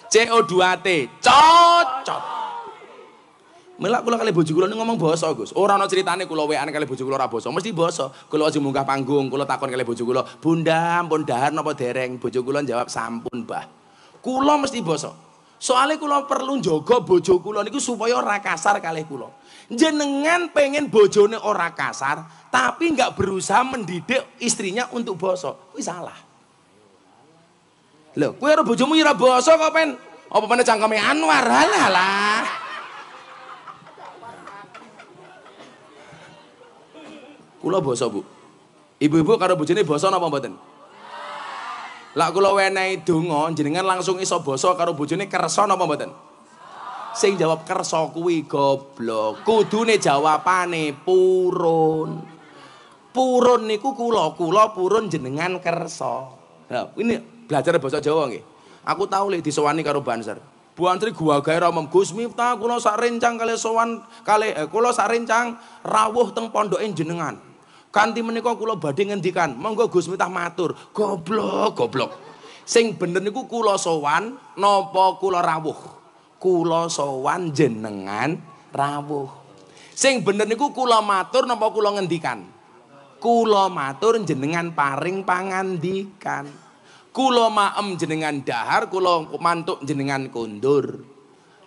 CO2T cocok. Mila kula kali bojo kula ngomong basa, Gus. Ora ana critane kula wekan kali bojo kula ora basa, mesti basa. Kula aja munggah panggung, kula takon kali bojo kula, "Bunda, ampun dahar napa dereng?" Bojo kula jawab, "Sampun, Mbah." Kula mesti basa. Soale kula perlu njaga bojo kula niku supaya ora kasar kalih kula. Jenengan pengen bojone ora kasar, tapi enggak berusaha mendidik istrinya untuk basa. Kuwi salah. Lho, kowe karo bojomu ora basa kok pen apa meneh cangkeme Anwar. Halah. Kula basa, Bu. Ibu-ibu karo bojone basa napa mboten? Lah kula wenehi donga jenengan langsung iso basa karo bojone kersa napa mboten? Sing jawab kersa kuwi goblok. Kudune jawabane purun. Purun niku kula purun jenengan kersa. Nah, ini belajar basa Jawa nggih. Aku tahu lek disowani karo Banser. Bu Antri gua gawe ramem Gus Miftah kula sak rencang kali sowan kali kula sak rencang rawuh teng pondoke jenengan. Kanthi menika kula badhe ngendikan, monggo Gus Miftah matur. Goblok. Sing bener niku kula sowan napa kula rawuh? Kula sowan jenengan rawuh. Sing bener niku kula matur napa kula ngendikan? Kula matur jenengan paring pangandikan. Kula maem jenengan dahar, kula mantuk jenengan kundur.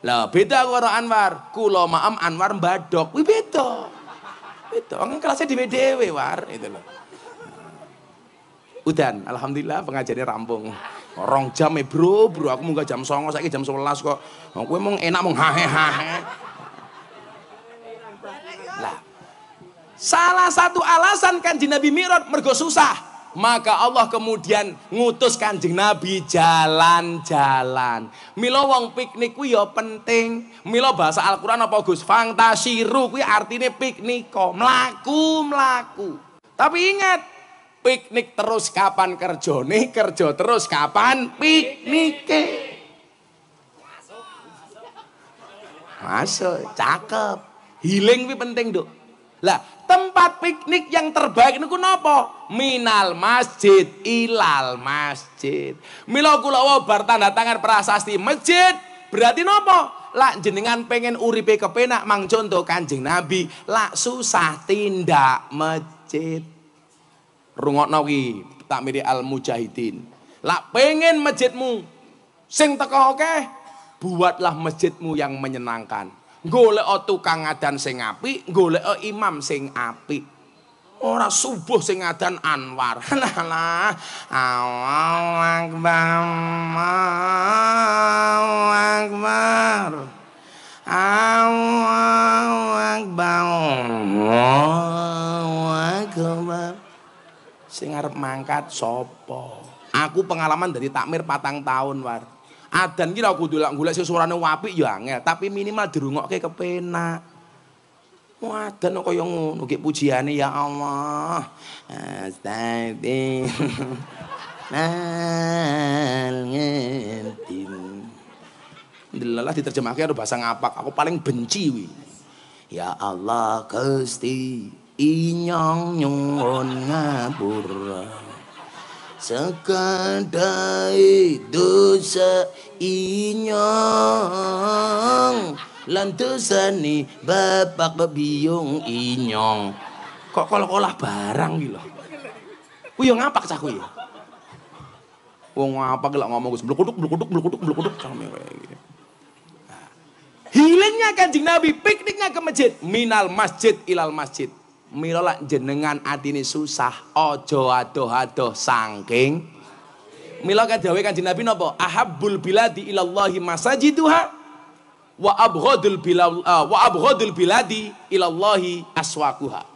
Lah beda karo Anwar. Kula maem Anwar mbadok. Kuwi beda. Beda. Wong kelasnya dhewe-dhewe war itu loh. Udan, alhamdulillah pengajiannya rampung. 2 jam bro, aku munggah jam 09.00 saiki jam 11 kok. Kowe mung enak mung hahe-hahe. Lah. Salah satu alasan Kanjeng Nabi Mi'raj mergo susah. Maka Allah kemudian ngutus Kanjeng Nabi jalan-jalan. Mila wong piknik kuwi ya penting. Mila bahasa Al-Qur'an apa Gus? Fantasiru kuwi artine piknik, mlaku-mlaku. Tapi ingat, piknik terus kapan kerjane, kerja terus kapan piknike. Masuk, cakep. Healing kuwi penting, Duk. Lah, tempat piknik yang terbaik niku napa? Minal masjid ilal masjid. Mila kula bar tanda tangan prasasti masjid, berarti napa? Lak jenengan pengen uripe kepenak mang contoh Kanjeng Nabi, lak susah tindak masjid. Rungokno ki takmiri al mujahidin. Lak pengen masjidmu sing teko akeh, buatlah masjidmu yang menyenangkan. Golek tukang ngadan sing apik, golek imam sing apik. Ora subuh sing ngadan Anwar. Lah, Allahu Akbar. Allahu Akbar. Allahu Akbar. Allahu Akbar. Sing arep mangkat sapa? Aku pengalaman dari takmir 4 tahun, War. Adan ki aku golek sing suarane apik ya angel, tapi minimal dirungokke kepenak. Adan kaya ngono ki pujiane ya Allah. Astagfirullah. Alhamdulillah diterjemahke karo bahasa ngapak. Aku paling benci wi. Ya Allah Gusti inyong nyuwun ngapura. Sekadai dosa inyong lan dosane bapak bebiyung inyong. Kok kolah-kolah barang iki lho. Ku yo ngapak cah kuwi. Wong ngapak lek ngomong Gus blukuduk sampe kayak gitu. Healingnya Kanjeng Nabi, pikniknya ke masjid, minal masjid ilal masjid. Mila lak jenengan atine susah, aja adoh-adoh saking. Mila kadhawe Kanjeng Nabi napa? Ahabbul biladi ilallahi masajiduha wa abghadul biladi ilallahi aswaquha.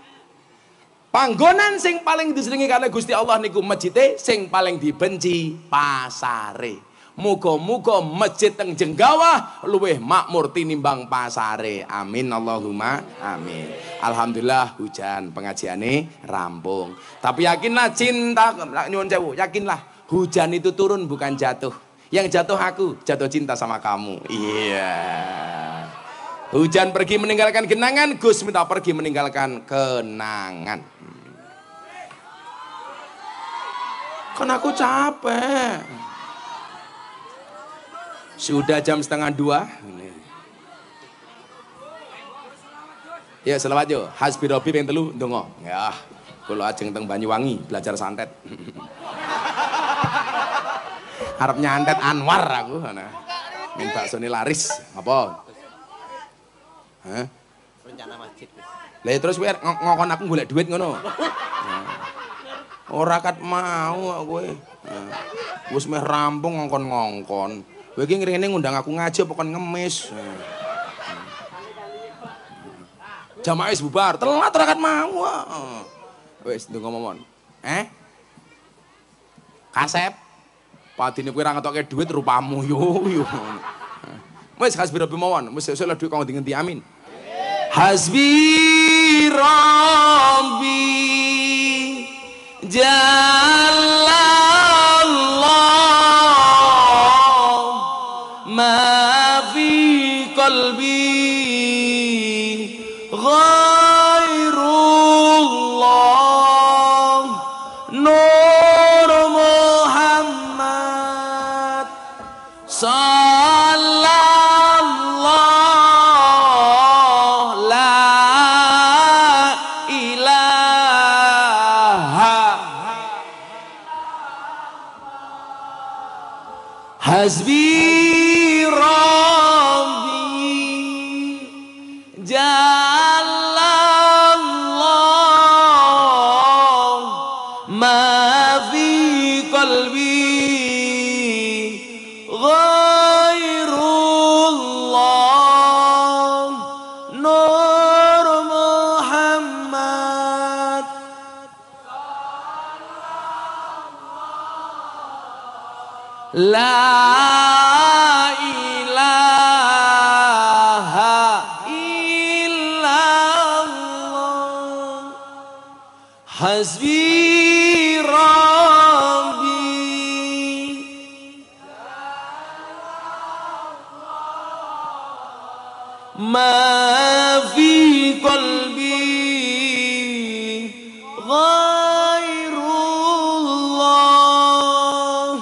Panggonan sing paling disenengi kalih Gusti Allah niku masjide, sing paling dibenci pasare. Muga-muga masjid teng Jenggawah luweh makmur tinimbang pasare. Amin Allahumma amin. Alhamdulillah hujan pengajiane rampung. Tapi yakinlah cinta, nyuwun sewu, yakinlah hujan itu turun bukan jatuh. Yang jatuh aku, jatuh cinta sama kamu. Iya. Hujan pergi meninggalkan genangan, Gus minta pergi meninggalkan kenangan. Kan aku capek. Sudah jam 1:30. Ya selawat yo. Hasbi Robi ping 3 ndonga. Ya. Kula ajeng teng Banyuwangi belajar santet. Arep nyantet Anwar aku ana. Min baksone laris. Apa? Hah? Rencana masjid. Lah terus kowe ngokon aku golek duit ngono. Ora kat mau kowe. Wis meh rampung ngongkon-ngongkon. Kowe iki ngene ngundang aku ngaji apa kon ngemis. Jamaah wis bubar, telat ora kat mau. Wis ndonga momon. Kasep. Padine kowe ora ngetokke duit rupamu yo. Wis hasbi rabbi mawon, wis sesuk dhuwit kang ngenti amin. Hasbi rabbi Jallallah ma fi qalbi ghairullah nur Muhammad sallallahu la ilaha hasbi rabbi jallallah ma fi qalbi ghairullah nur Muhammad la ilaha illallah hasbi rabbi ma fi qalbi ghairullah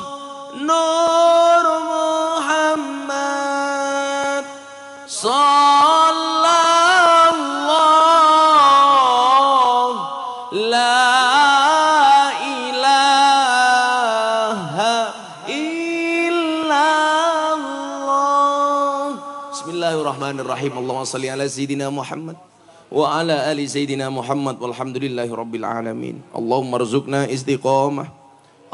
nur Muhammad sallallahu la ilaha illallah. Bismillahirrahmanirrahim. Allahumma salli ala sayyidina Muhammad wa ala ali sayyidina Muhammad walhamdulillahi rabbil alamin. Allahumma rzuqna istiqamah.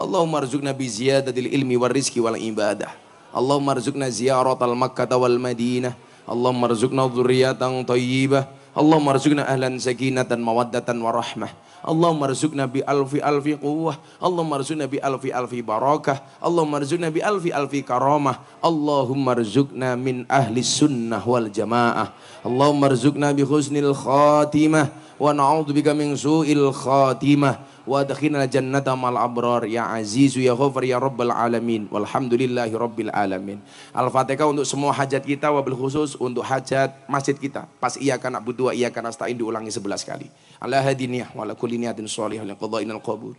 Allahumma rzuqna bi ziyadatil ilmi war rizqi wal ibadah. Allahumma rzuqna ziyaratal Makkah wal Madinah. Allahumma rzuqna dzurriyyatan thayyibah. Allahumma rzuqna ahlan sakinatan mawaddatan warahmah. Allahumma rzuqna bi alfi alfi quwwah. Allahumma rzuqna bi alfi alfi barakah. Allahumma rzuqna bi alfi alfi karamah. Allahumma rzuqna min ahli sunnah wal jamaah. Allahumma rzuqna bi husnil khatimah wa na'udzubika min su'il khatimah. Wa adkhilna jannata mal abrar ya azizu ya ghafar ya rabbal alamin walhamdulillahi rabbil alamin. Al-Fatihah untuk semua hajat kita, wabil khusus untuk hajat masjid kita. Pas iyyaka na'budu wa iyyaka nasta'in diulangi 11 kali. Ala hadiniyah wa ala kulli niyatin shalihah li qada'inal qabul.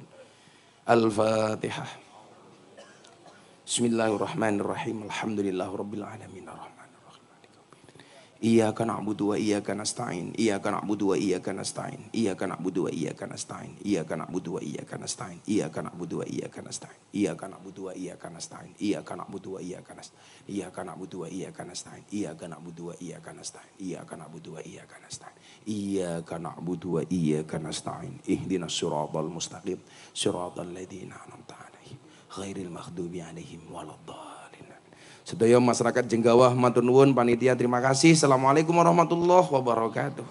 Al-Fatihah. Bismillahirrahmanirrahim. Alhamdulillahi rabbil alamin. Iyyaka na'budu wa iyyaka nasta'in. Iyyaka na'budu wa iyyaka nasta'in. Iyyaka na'budu wa iyyaka nasta'in. Iyyaka na'budu wa iyyaka nasta'in. Iyyaka na'budu wa iyyaka nasta'in. Iyyaka na'budu wa iyyaka nasta'in. Iyyaka na'budu wa iyyaka nasta'in. Iyyaka na'budu wa iyyaka nasta'in. Iyyaka na'budu wa iyyaka nasta'in. Iyyaka na'budu wa iyyaka nasta'in. Iyyaka na'budu wa iyyaka nasta'in. Ihdinas siratal mustaqim. Siratal ladzina an'amta 'alaihim ghairil maghdubi 'alaihim waladdallin. Sedaya masyarakat Jenggawah matur nuwun, panitia terima kasih. Assalamualaikum warahmatullahi wabarakatuh.